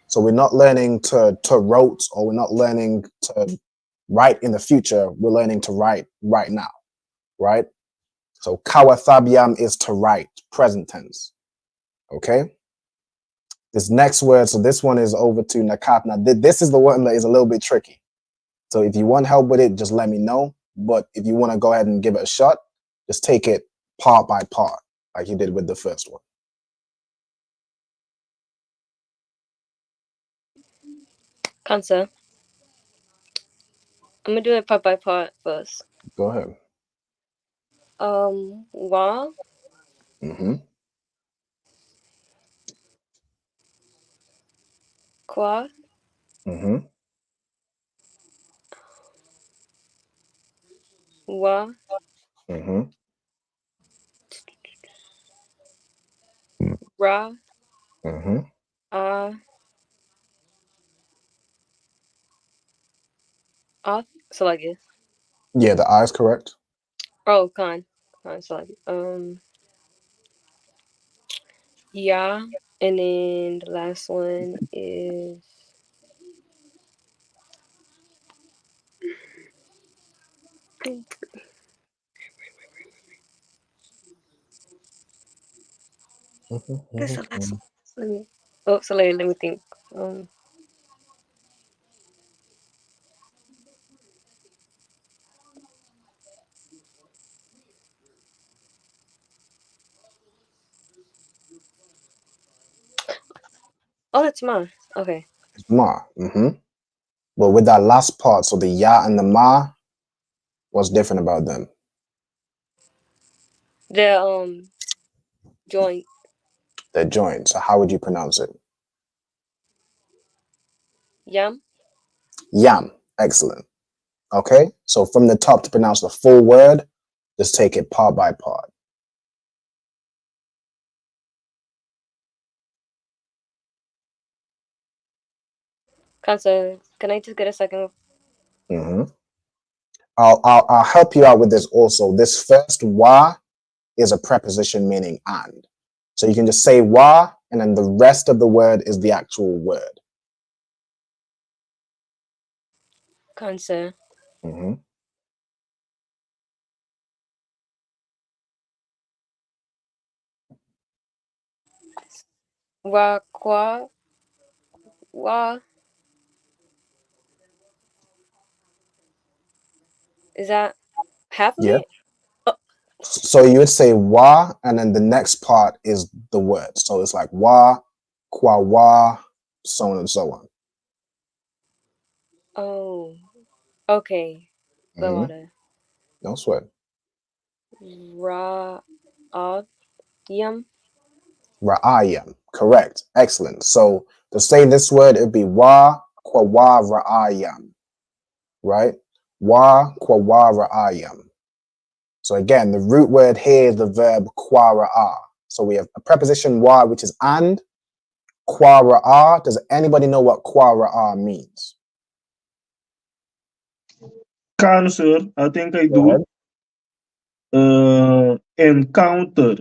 So we're not learning to wrote, or we're not learning to write in the future. We're learning to write right now, right? So kawathabyam is to write, present tense. Okay. This next word, so this one is over to Nakat. Now, this is the one that is a little bit tricky. So if you want help with it, just let me know. But if you want to go ahead and give it a shot, just take it part by part, like you did with the first one. Kansa, I'm gonna do it part by part first. Go ahead. Wa. Mm-hmm. Kwa. Mm-hmm. Wa. Mm-hmm. Ra. Mm-hmm. So like it. Yeah, the I is correct. Oh, con. So like yeah, and then the last one is That's the last one. Let me think. Oh, that's mine. Okay. It's ma. Mm-hmm. But with that last part, so the ya and the ma, what's different about them? They're joint. They're joined. So how would you pronounce it? Yam. Yam. Excellent. Okay. So from the top to pronounce the full word, just take it part by part. Kansa, can I just get a second? Mm-hmm. I'll help you out with this also. This first wa is a preposition meaning and. So you can just say wa, and then the rest of the word is the actual word. Cancer. Mm-hmm. Wa. Is that half of Yeah. it? So you would say wa, and then the next part is the word. So it's like wa, kwa wa, so on and so on. Oh. Okay. Go Mm-hmm. on. No sweat. Yum. Ra'ayam. Correct. Excellent. So to say this word, it'd be wa, kwa wa, ra'ayam. Right? Wa, kwa wa, ra'ayam. So again, the root word here is the verb kwa ra'a. So we have a preposition wa, which is and. Kwa ra'a. Does anybody know what kwa ra'a means? Cancer, I think I Go do. Encounter.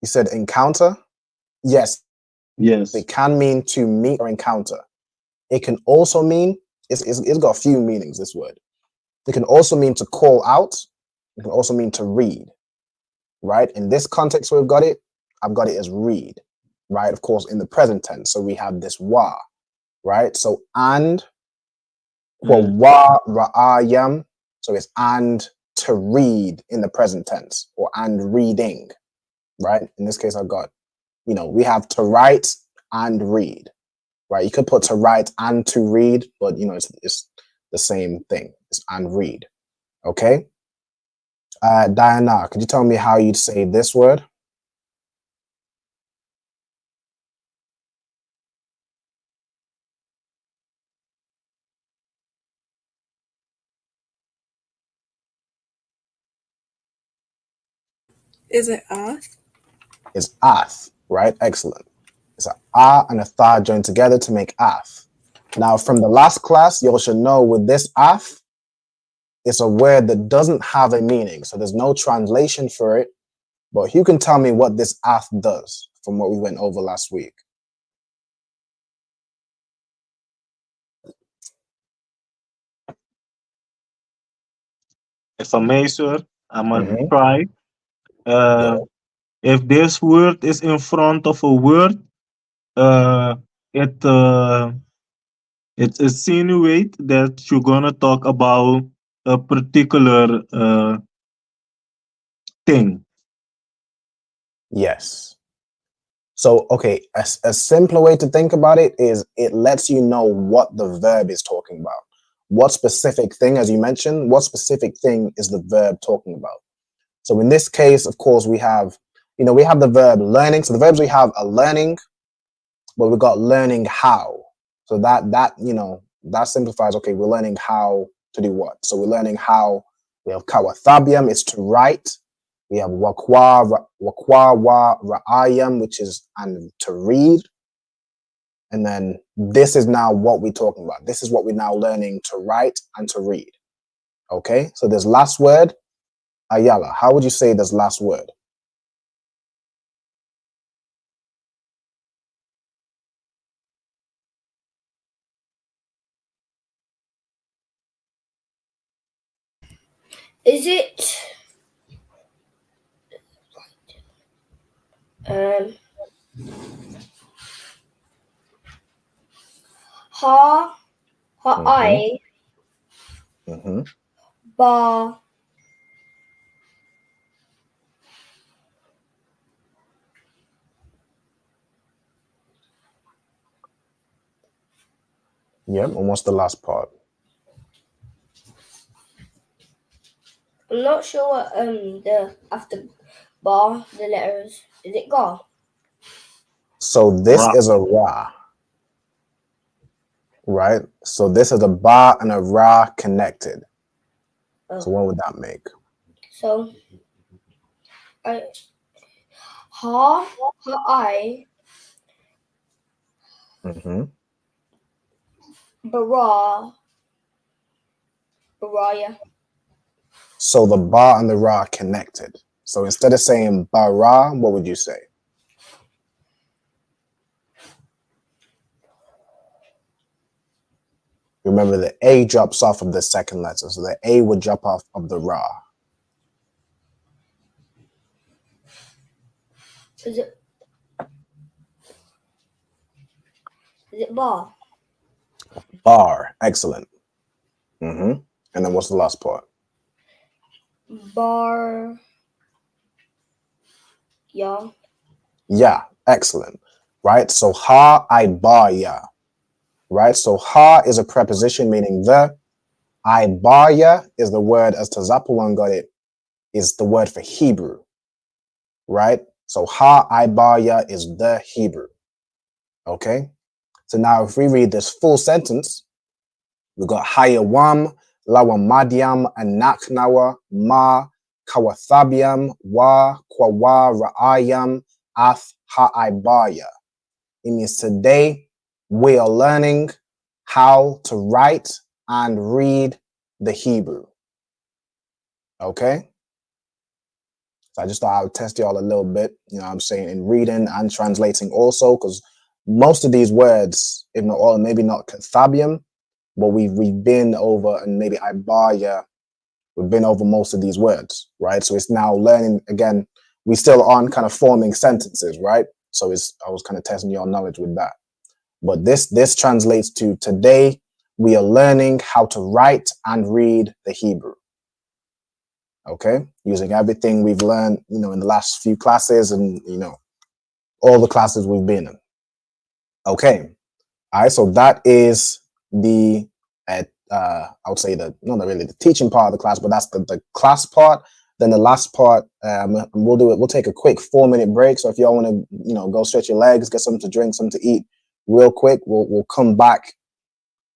You said encounter? Yes. Yes. It can mean to meet or encounter. It can also mean, it's got a few meanings, this word. It can also mean to call out. It can also mean to read, right? In this context where we've got it, I've got it as read, right? Of course, in the present tense. So we have this wa, right? So and, kwa wa ra'ayam. So it's and to read in the present tense, or and reading, right? In this case, I've got, we have to write and read, right? You could put to write and to read, but it's the same thing. It's and read. Okay. Diana, could you tell me how you'd say this word? Is it ath? It's ath, right? Excellent. It's a ah and a tha joined together to make ath. Now, from the last class, you all should know with this ath, it's a word that doesn't have a meaning. So there's no translation for it. But who can tell me what this ath does from what we went over last week? If I may, sir, I'm gonna try. If this word is in front of a word, it insinuates that you're gonna talk about a particular thing. Yes. So, okay, a simpler way to think about it is it lets you know what the verb is talking about. What specific thing, as you mentioned, what specific thing is the verb talking about? So in this case, of course, we have the verb learning. So the verbs we have are learning, but we've got learning how. So that simplifies, okay, we're learning how to do what? So we're learning how. We have kawathabiam, it's to write. We have wakwa wa ra'ayam, which is and to read. And then this is now what we're talking about. This is what we're now learning to write and to read. Okay, so this last word, Ayala, how would you say this last word? Is it ha I ba Yep, and what's the last part? I'm not sure what the after bar the letters is it ga? So this is a ra, right? So this is a ba and a ra connected. So what would that make? So ha I baraya. So the ba and the ra connected. So instead of saying bara, what would you say? Remember, the A drops off of the second letter, so the A would drop off of the Ra. Is it bar? Bar. Excellent. And then what's the last part? Bar. Yeah. Yeah. Excellent. Right? So ha, I bar ya. Right? So ha is a preposition meaning the. I bar ya is the word, as Tazapuan got it, is the word for Hebrew. Right? So ha, I bar ya is the Hebrew. Okay? So now if we read this full sentence, we got Hayawam, Lawamadiam, Anaknawa, Ma, Kawathabiam, Wa, Kwawa, Ra'ayam, Ath, Ha'ibaya. It means today we are learning how to write and read the Hebrew. Okay? So I just thought I would test y'all a little bit, you know what I'm saying, in reading and translating also, because most of these words, if not all, maybe not Kathabium, but we've been over, and maybe Ibaya, we've been over most of these words, right? So it's now learning, again, we still on kind of forming sentences, right? So I was kind of testing your knowledge with that. But this translates to today, we are learning how to write and read the Hebrew. Okay? Using everything we've learned, you know, in the last few classes and, you know, all the classes we've been in. Okay. All right. So that is the, I would say not really the teaching part of the class, but that's the class part. Then the last part, we'll take a quick 4-minute break. So if y'all want to, you know, go stretch your legs, get something to drink, something to eat real quick, we'll come back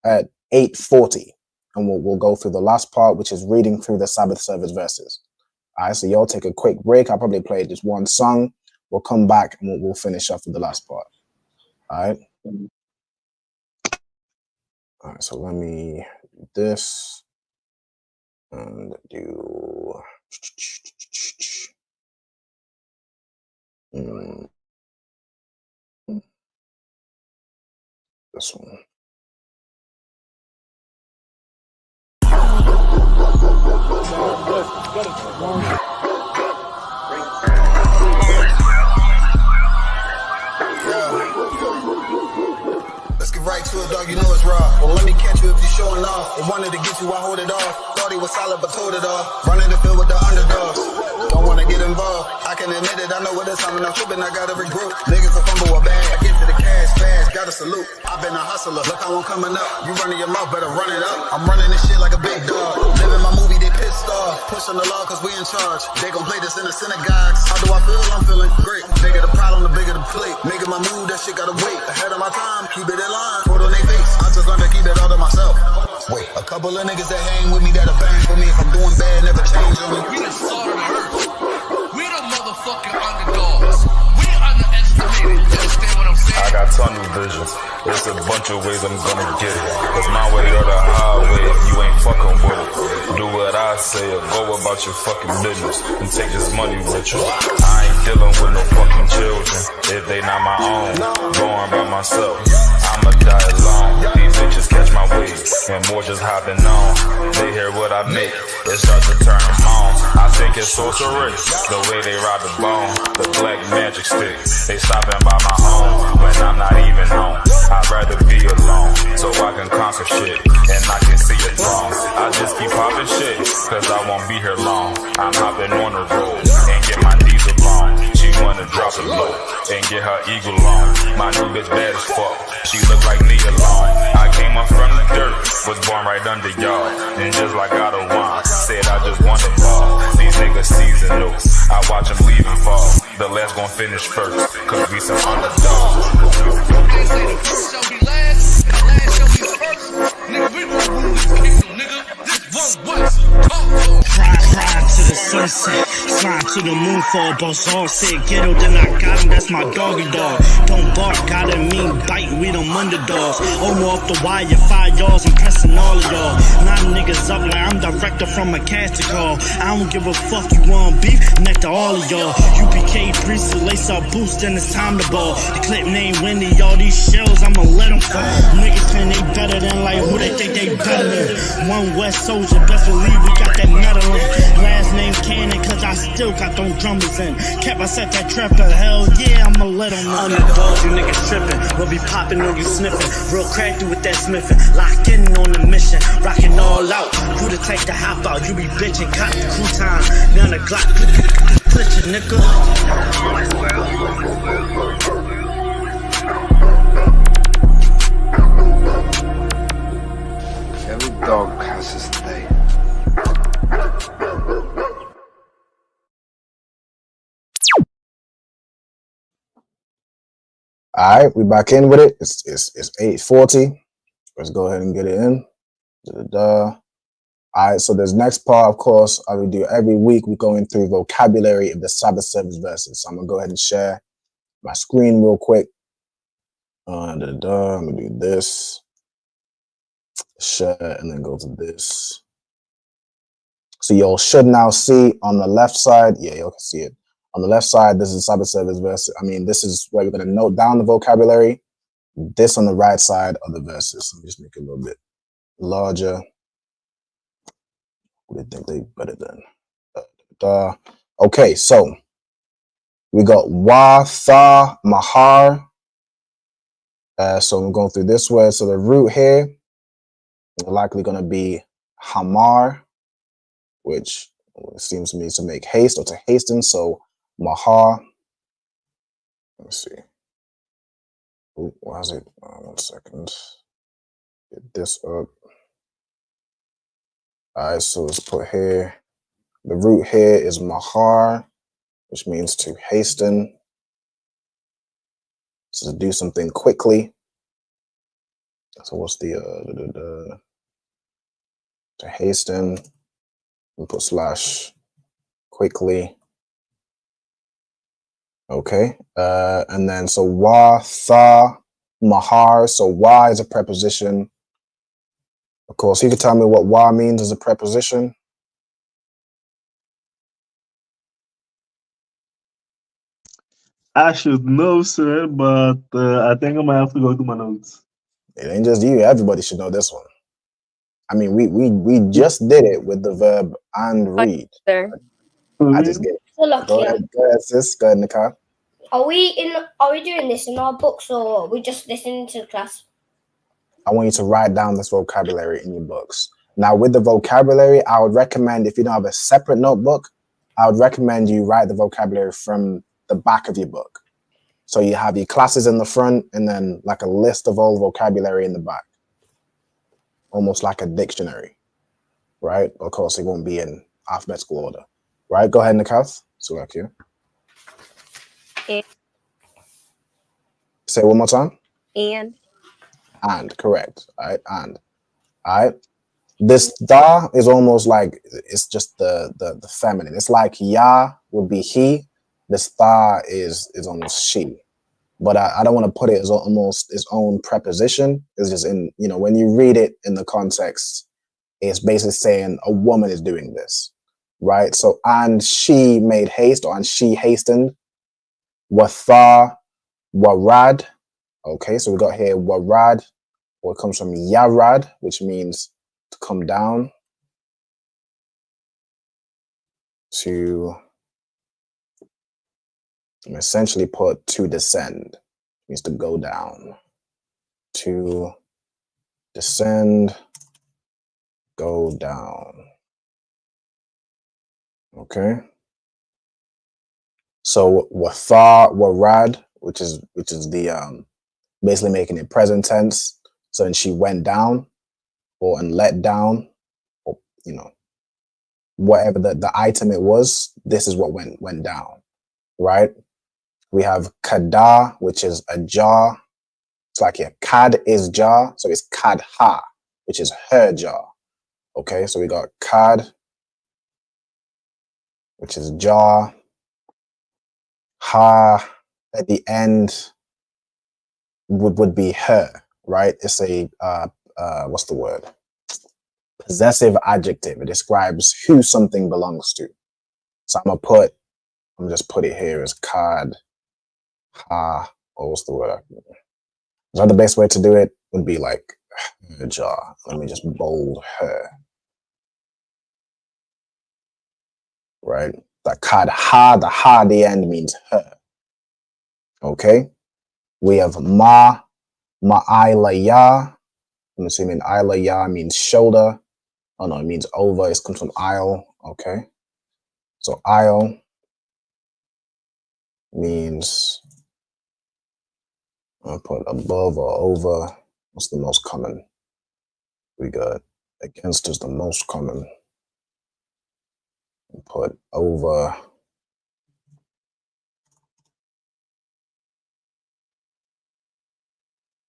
at 8:40 and we'll go through the last part, which is reading through the Sabbath service verses. All right. So y'all take a quick break. I'll probably play just one song. We'll come back and we'll finish off with the last part. All right. All right. So let me do this and do this one. Let's get right to it, dog. You know it's raw. Well, let me catch you if you're showing off. I wanted to get you, I hold it off. Thought he was solid, but told it off. Running the field with the underdogs. Don't want to get involved. I can admit it, I know what it's time and I'm tripping. I got every group. Niggas will fumble a bag. I get to the cash fast, gotta salute. I've been a hustler. Look how I'm coming up. You running your mouth, better run it up. I'm running this shit like a big dog. Living my movie, they pissed off. Pushing the law cause we in charge. They gon' play this in the synagogues. How do I feel? I'm feeling great. Bigger the problem, the bigger the plate. Making my move, that shit gotta wait. Ahead of my time, keep it in line. Put on their face. I just learned to keep it all to myself. Wait, a couple of niggas that hang with me that'll bang for me. If I'm doing bad, never change on me. We the salt of the earth. We the motherfucking underdogs. We underestimated. You understand what I'm saying? I got tunnel visions. There's a bunch of ways I'm gonna get it. It's my way or the highway if you ain't fucking with it. Do what I say or go about your fucking business and take this money with you. I ain't dealing with no fucking children if they not my own. Going by myself, I'ma die alone. These bitches catch my wave and more just hopping on. They hear what I make, it starts to turn them on. I think it's sorceress, the way they ride the bone. The black magic stick, they stopping by my home when I'm not even home. I'd rather be alone so I can conquer shit and I can see it wrong. I just keep popping shit cause I won't be here long. I'm hopping on the road and get my knees along. She wanna drop it low and get her eagle on. My new bitch bad as fuck, she look like me alone. I came up from the dirt, was born right under y'all. And just like God of wine, said I just want the ball. These niggas seasonal, I watch them leave and fall. The last gon' finish first, cause we some underdogs. They say the first shall be last, and the last shall be first. Nigga, we gon' rule this kingdom, nigga. This one West. Ride to the sunset. Flying to the moon for a bazaar. Said ghetto, then I got him, that's my doggy dog. Don't bark, gotta mean biting, we them underdogs. Almost off the wire, 5 yards, I'm pressing all of y'all. 9 niggas up like I'm director from a casting call. I don't give a fuck, you want beef? Neck to all of y'all. UPK priest, lace up boost, then it's time to ball. The clip name Wendy, all these shells, I'ma let them fall. Niggas think they better than like who they think they better than. One West Soldier, best believe we got that medal in. Last name Cannon, cause I still got them drummers in. Kept I set that trap to hell, yeah, I'ma let them know. Underdogs, you niggas trippin', we'll be poppin' on you sniffin'. Real crafty with that smithin', lock in on the mission. Rockin' all out, who the take the hop out? You be bitchin', cop the crew time. Now the Glock, glitch it, nigga. Every dog has his day. All right, we back in with it. It's 8:40. Let's go ahead and get it in. All right, so this next part, of course, I will do every week. We're going through vocabulary of the Sabbath service verses. So I'm gonna go ahead and share my screen real quick. I'm gonna do this, share, and then go to this. So y'all should now see on the left side. Yeah, y'all can see it. On the left side, this is Sabbath service verse. I mean, this is where we're going to note down the vocabulary. This on the right side of the verses. Let me just make it a little bit larger. What do you think they better than? Okay, so we got wa, tha, mahar. So I'm going through this word. So the root here is likely going to be hamar, which seems to me to make haste or to hasten. So mahar. Let me see. Ooh, why is it? 1 second. Get this up. All right, so let's put here. The root here is mahar, which means to hasten. So to do something quickly. So what's the to hasten? We put slash quickly. Okay, and then so wa, tha, mahar. So wa is a preposition. Of course, you can tell me what wa means as a preposition. I should know, sir, but I think I might have to go to my notes. It ain't just you. Everybody should know this one. I mean, we just did it with the verb and read. I just get it. Go ahead, sis. Go ahead, Nicole. Are we doing this in our books, or are we just listening to the class? I want you to write down this vocabulary in your books. Now, with the vocabulary, I would recommend, if you don't have a separate notebook, I would recommend you write the vocabulary from the back of your book. So you have your classes in the front and then like a list of all the vocabulary in the back. Almost like a dictionary, right? Of course, it won't be in alphabetical order, right? Go ahead, Nikath. So like you. Say it one more time. And, correct. All right, and. All right. This da is almost like it's just the feminine. It's like ya would be he. This tha is almost she. But I don't want to put it as almost its own preposition. It's just in, when you read it in the context, it's basically saying a woman is doing this, right? So, and she made haste, or and she hastened. Watha, warad. Okay, so we got here warad, or it comes from yarad, which means to come down, to essentially put to descend, means to go down, to descend, go down. Okay. So watha, warad, which is the basically making it present tense. So and she went down, or and let down, or whatever the item it was, this is what went down, right? We have kada, which is a jar. It's like kad is jar, so it's kadha, which is her jar. Okay, so we got kad, which is jaw. Ha at the end would be her, right? It's a what's the word? Possessive adjective. It describes who something belongs to. So I'm just put it here as card, ha, or what's the word? Is that the best way to do it? Would be like her jaw. Let me just bold her. Right? The card ha, the ha at the end means her. Okay? We have ma'ilaya. I'm assuming ilaya means shoulder. Oh no, it means over. It comes from aisle. Okay. So aisle means, I'll put above or over. What's the most common? We got against is the most common. Put over.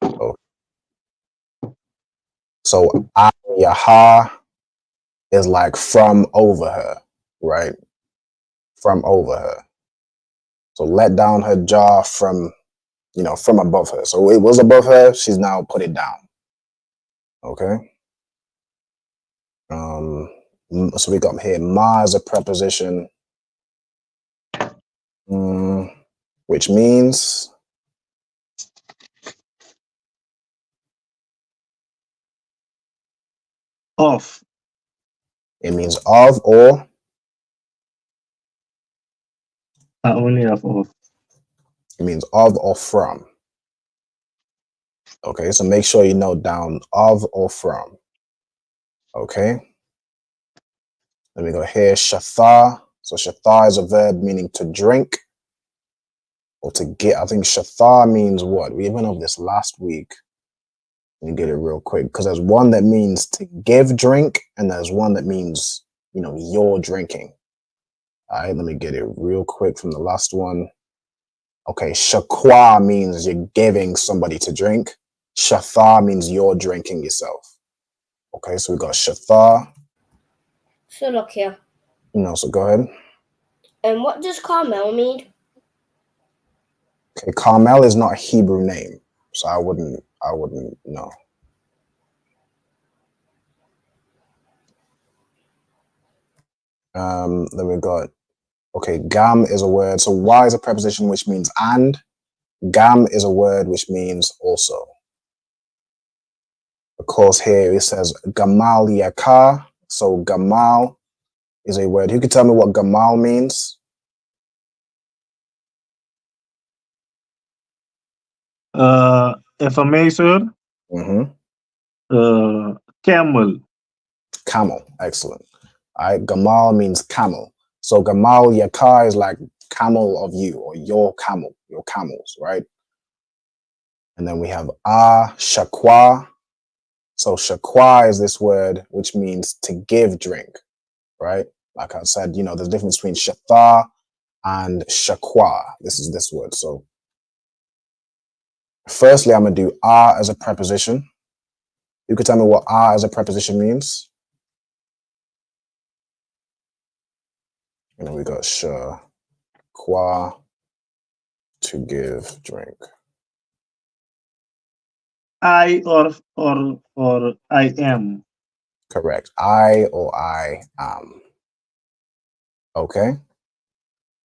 Oh. So ayaha is like from over her, right? From over her. So let down her jaw from, from above her. So it was above her. She's now put it down. Okay. So we got here ma as a preposition, which means of. It means of or only of. It means of or from. Okay, so make sure you note down of or from. Okay. Let me go here. Shatha. So shatha is a verb meaning to drink or to get. I think shatha means what? We went over this last week. Let me get it real quick because there's one that means to give drink and there's one that means, you're drinking. All right, let me get it real quick from the last one. Okay, shakwa means you're giving somebody to drink. Shatha means you're drinking yourself. Okay, so we got shatha. So look here. So go ahead. And what does Carmel mean? Okay, Carmel is not a Hebrew name, so I wouldn't know. Then we got, okay, gam is a word. So why is a preposition which means and. Gam is a word which means also. Of course, here it says gamal yakar. So gamal is a word. Who can tell me what gamal means? Information. Camel. Camel. Excellent. All right. Gamal means camel. So gamal yakar is like camel of you or your camel, your camels, right? And then we have shakwa. So shakwa is this word which means to give drink, right? Like I said, there's a difference between shatha and shakwa. This is this word. So firstly, I'm going to do as a preposition. You could tell me what as a preposition means. And then we got shakwa, to give drink. I or I am. Correct. I or I am. Okay.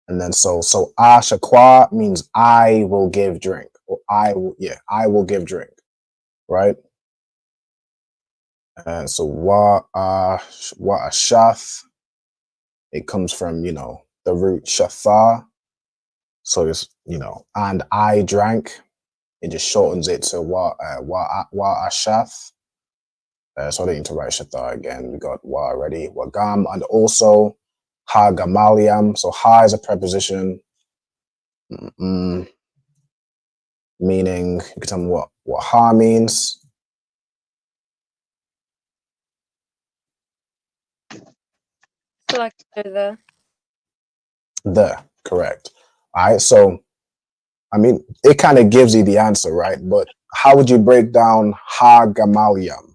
And then so shakwa means I will give drink, or I will give drink, right? And so wa ashath, it comes from the root shatha. So it's and I drank. It just shortens it to wa ashath. So I don't need to write shatha again. We got wa already. Wagam, and also ha gamaliam. So ha is a preposition. Meaning, you can tell me what ha means. So like the. Correct. All right. So, I mean, it kind of gives you the answer, right? But how would you break down ha gamaliam?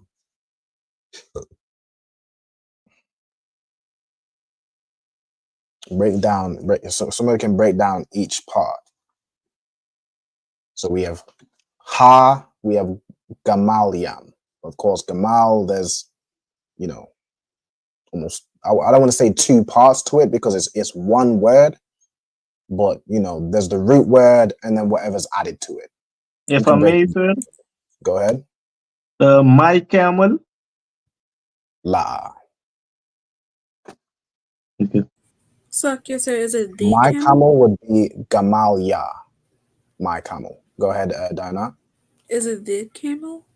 So somebody can break down each part. So we have Ha, we have Gamaliam. Of course, Gamal, there's, almost, I don't want to say two parts to it because it's one word, but, there's the root word and then whatever's added to it. If I may, sir. Go ahead. My camel. La. Okay. So, sir, is it the My camel? camel would be Gamalia. My camel. Go ahead, Diana. Is it the camel?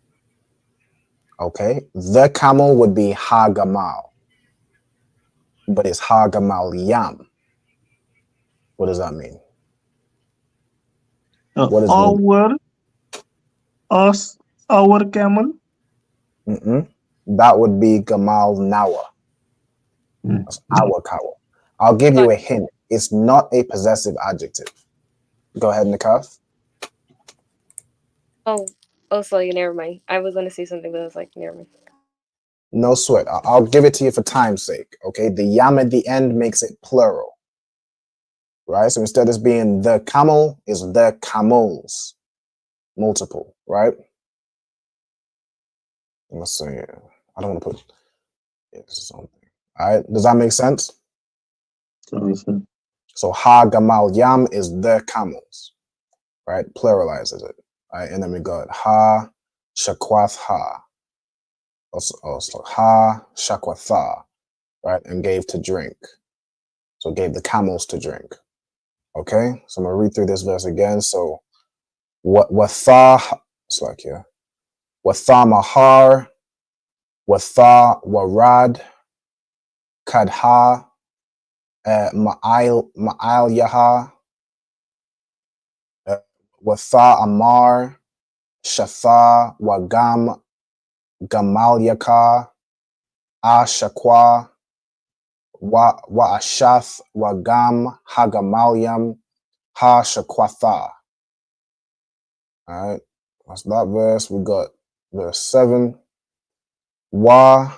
Okay. The camel would be Hagamal. But it's Hagamaliam. What does that mean? What is our camel? That would be Gamal Nawa. That's our cow. I'll give you a hint. It's not a possessive adjective. Go ahead, Nikaf. Oh, sorry, never mind. I was gonna say something, but I was like, never mind. No sweat. I'll give it to you for time's sake. Okay, the yam at the end makes it plural. Right? So instead of being the camel, is the camels. Multiple, right? Let's see. I don't want to put something. All right, does that make sense? So ha gamal yam is the camels, right? Pluralizes it. All right, and then we got ha shakwath ha. Also ha shakwatha, right? And gave to drink. So gave the camels to drink. Okay, so I'm gonna read through this verse again. So watha, it's like here. Watha mahar, watha warad, kadha, ma'al yaha, watha amar, shatha wagam, gamal yaka, ashakwa, wa ashath wagam hagamalyam ha shakwatha. All right, that's that verse. We got verse 7. Wa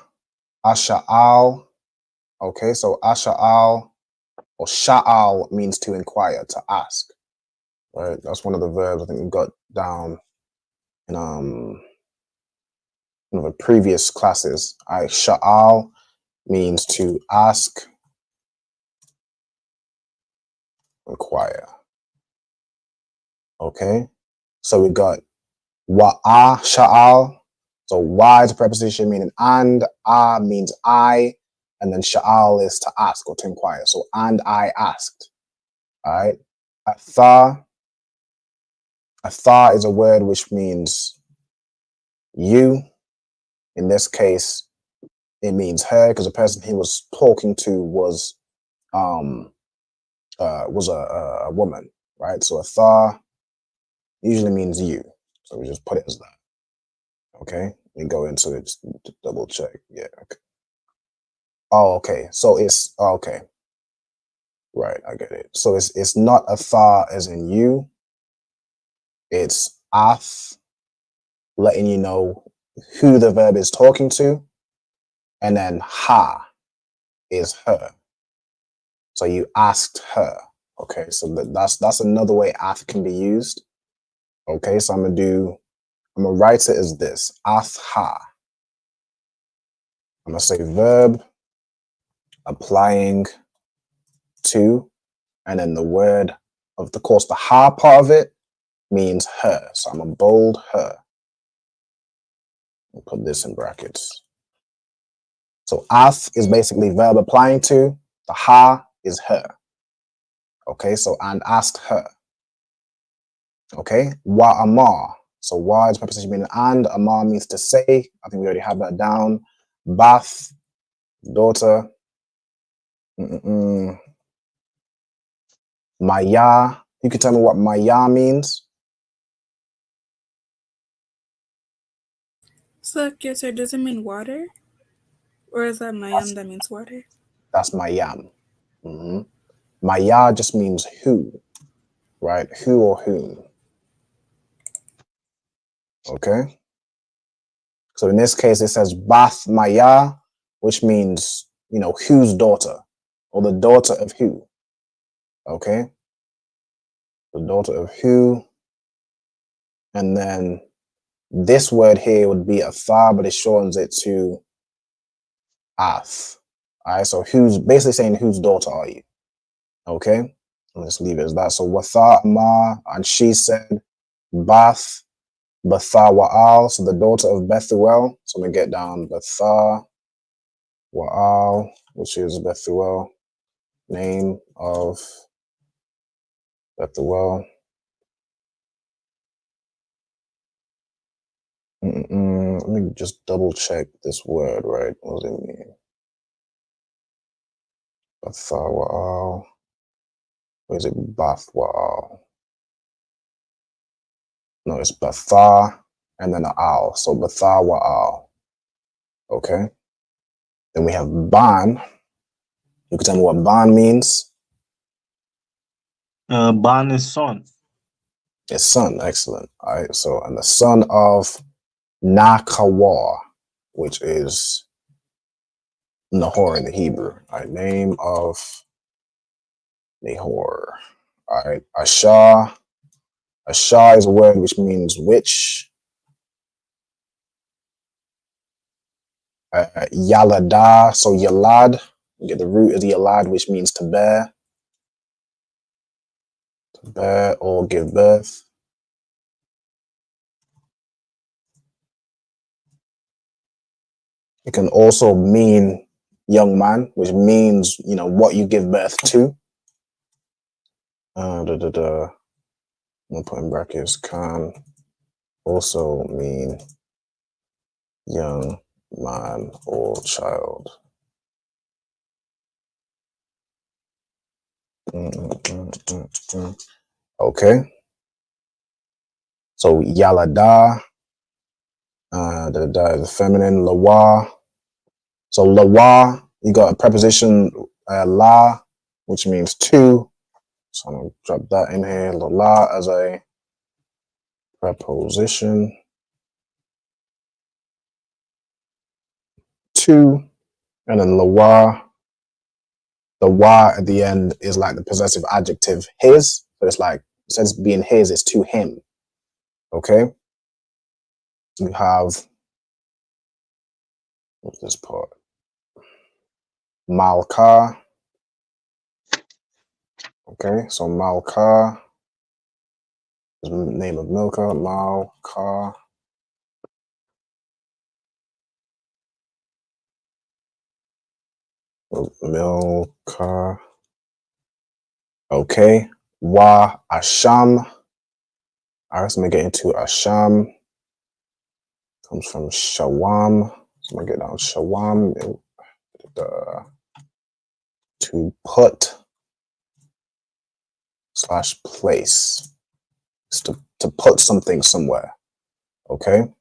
asha'al. Okay, so asha'al or sha'al means to inquire, to ask. Right, that's one of the verbs I think we got down in one of the previous classes. Sha'al means to ask, inquire. Okay, so we got wa'a sha'al. So wa is a preposition meaning and, a means I, and then sha'al is to ask or to inquire. So and I asked. All right. Atha is a word which means you. In this case, it means her because the person he was talking to was a woman, right? So atha usually means you. So we just put it as that. Okay, we go into it just to double check. Yeah. Okay. Oh, okay. So it's okay. Right, I get it. So it's not atha as in you. It's ath, letting you know who the verb is talking to, and then ha is her. So you asked her. Okay, so that's another way ath can be used. Okay, so I'm gonna write it as this: ath ha. I'm gonna say verb applying to, and then the word of the course, the ha part of it means her. So I'm gonna bold her. I'll put this in brackets. So ath is basically verb applying to, the ha is her. Okay, so and asked her. Okay, wa amar. So wa is preposition meaning and, amar means to say. I think we already have that down. Bath, daughter. Maya. You can tell me what Maya means. So, sir, does it mean water? Or is that mayam that means water? That's mayam. Maya just means who, right? Who or whom. Okay. So in this case, it says Bath Maya, which means, whose daughter. or the daughter of who? Okay, the daughter of who, and then this word here would be athar, but it shortens it to ath. All right, so who's basically saying whose daughter are you? Okay, let's leave it as that. So watha ma, and she said Bath, Betha Wa'al, so the daughter of Bethuel. So I'm gonna get down Betha Wa'al, which is Bethuel, name of Bethuel. Let me just double check this word, right? What does it mean? Betha Wa'al. Or is it Bath Wa'al? No, it's Betha and then an Al. So Betha Wa'al. Okay. Then we have Ban. You can tell me what Ban means? Ban is son. It's son. Excellent. All right. So, and the son of Nakawar, which is Nahor in the Hebrew. All right. Name of Nahor. All right. Ashar. Ashar is a word which means witch. Yalada. So Yalad. You get the root of the Yalad, which means to bear. To bear or give birth. It can also mean young man, which means, you know, what you give birth to. I'm gonna put in brackets, can also mean young man or child. Okay. So Yalada, the feminine, Lawa. So Lawa, you got a preposition la, which means two. So I'm gonna drop that in here, la as a preposition. Two, and then Lawa. The wa at the end is like the possessive adjective his. So it's like, instead of being his, it's to him. Okay. You have, what's this part? Malka. Okay, so Malka is the name of Milka. Malka. Milka. Okay. Wa Asham. All right, so I'm gonna get into Asham. Comes from Shawam. So I'm gonna get down Shawam. To put / place. It's to put something somewhere. Okay.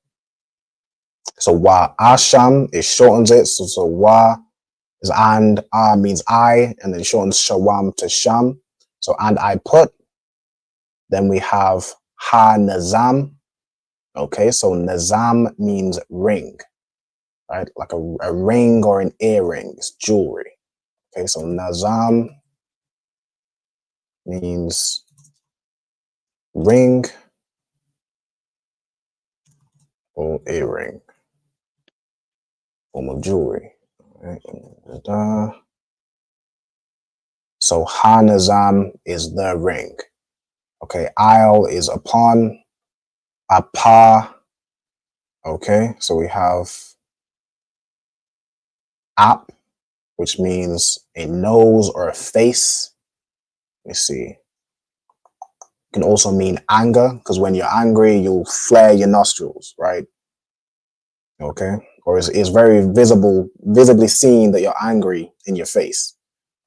So Wa Asham, it shortens it. So Wa is and means I, and then shortens Shawam to Sham. So and I put. Then we have Ha Nazam. Okay, so Nazam means ring, right? Like a ring or an earring, it's jewelry. Okay, so Nazam means ring or earring, form of jewelry. Right. So Ha Nazam is the ring. Okay, Isle is upon. Apa. Okay, so we have Ap, which means a nose or a face. Let me see. It can also mean anger, because when you're angry, you'll flare your nostrils, right? Okay, or it's very visibly seen that you're angry in your face.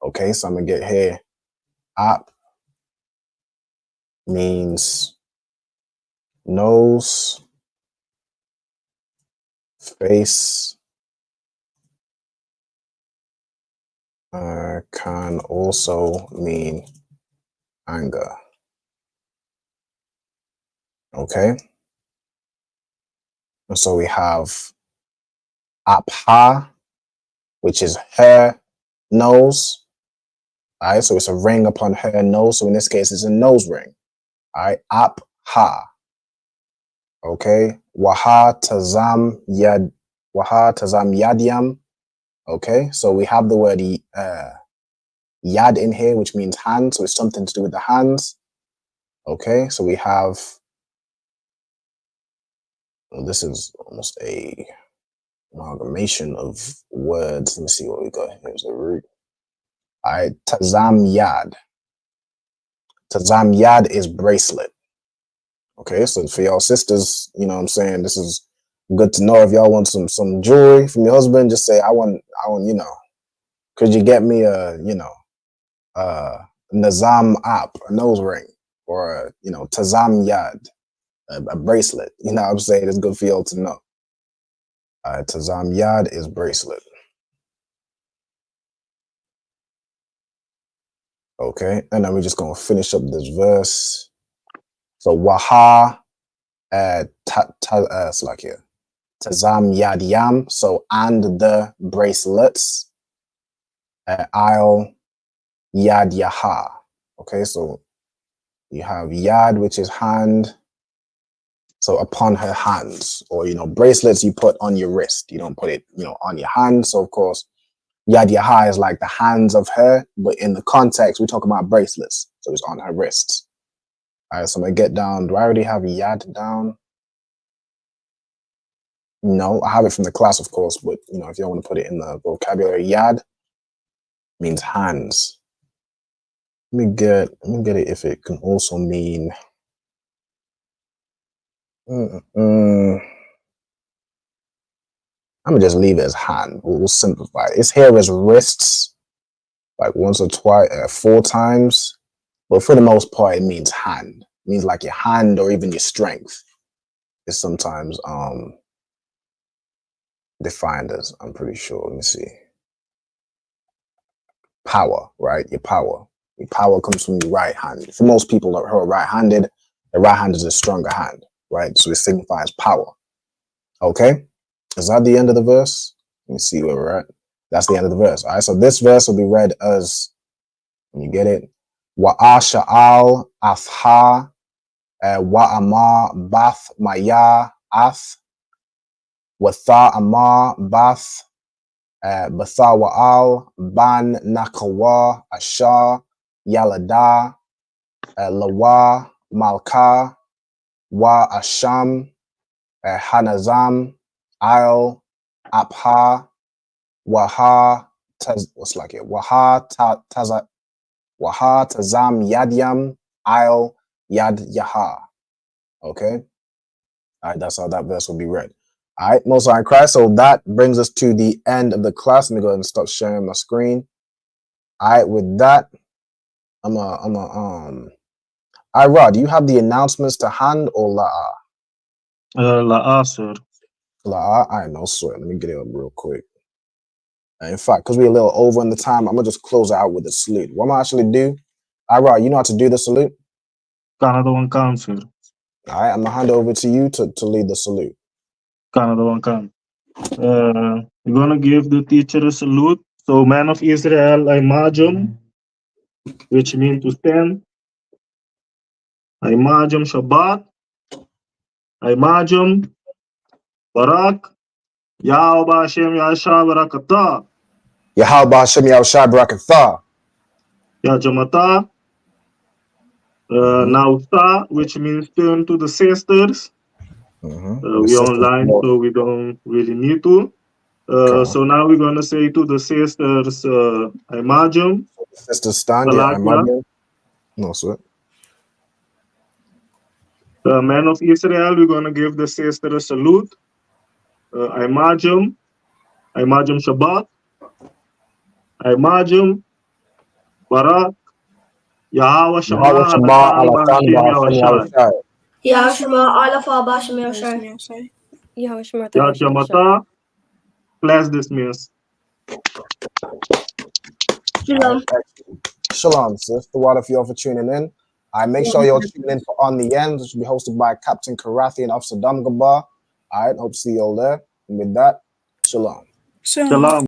Okay, so I'm gonna get here. Ap means nose, face. Can also mean anger. Okay. And so we have Apha, which is her nose. All right, so it's a ring upon her nose. So in this case, it's a nose ring. All right, ap ha. Okay, waha tazam yadyam. Okay, so we have the word yad in here, which means hand. So it's something to do with the hands. Okay, so we have. Well, this is almost a amalgamation of words. Let me see what we got. Here's the root. All right, tazam yad. Tazam yad is bracelet. Okay, so for y'all sisters, you know what I'm saying, this is good to know. If y'all want some jewelry from your husband, just say, I want, you know, could you get me a, you know, Nazam app, a nose ring, or a, you know, Tazam yad, a bracelet. You know what I'm saying? It's good for y'all to know. Tazam yad is bracelet. Okay, and then we're just gonna finish up this verse. So waha it's like here. Tazam yadyam, so and the bracelets. I'll yad yaha. Okay, so you have yad, which is hand. So upon her hands, or you know, bracelets you put on your wrist. You don't put it, you know, on your hand. So of course, yad yaha is like the hands of her, but in the context, we talk about bracelets. So it's on her wrists. All right, so I'm gonna get down. Do I already have yad down? No, I have it from the class, of course, but you know, if you want to put it in the vocabulary, yad means hands. Let me get it if it can also mean. I'm gonna just leave it as hand. We'll simplify it. It's here as wrists, like once or twice, 4 times, but for the most part, it means hand. It means like your hand or even your strength is sometimes defined as, I'm pretty sure. Let me see. Power, right? Your power. Your power comes from your right hand. For most people who are right-handed, the right hand is a stronger hand, right? So it signifies power. Okay? Is that the end of the verse? Let me see where we're at. That's the end of the verse. All right, so this verse will be read as, when you get it, Wa'asha'al afha wa'ama bath maya ath Watha'ama bath Bathawa'al ban nakawa ashar yalada lawa malka wa asham hanazam al apha waha what's like it waha tazam yadyam al yad yaha. Okay, all right, that's how that verse will be read. All right, Most High in Christ. So that brings us to the end of the class. Let me go ahead and stop sharing my screen. All right, with that, all right, Rod, do you have the announcements to hand or la'a? La'a, sir. La'a, all right, no sweat. Let me get it up real quick. In fact, because we're a little over on the time, I'm gonna just close it out with a salute. What am I actually do? All right, Rod, you know how to do the salute? Canada one can, sir. All right, I'm gonna hand over to you to lead the salute. Canada one can. We're gonna give the teacher a salute. So, man of Israel, I majum, which means to stand. I majum Shabbat. I majum Barak. Yahweh Hashem Yahshua Barakatah. Yahweh Hashem Yahshua Barakatah. Yajamata. Nauta, which means turn to the sisters. We're online, so we don't really need to. So now we're going to say to the sisters, Imagine. Sisters stand, yeah, Imagine. No, sir. Men of Israel, we're going to give the sister a salute. Imagine Shabbat. Imagine Barak. Yahweh Shema Alatan B'Hashem Yahshua Alafa Bashim Yoshai. Yajamata. Class dismissed. Shalom. Shalom, sis. The water for y'all for tuning in. I make sure y'all tune in for On the End, which will be hosted by Captain Karathi and Officer Damgabar. All right, hope to see y'all there. And with that, shalom. Shalom.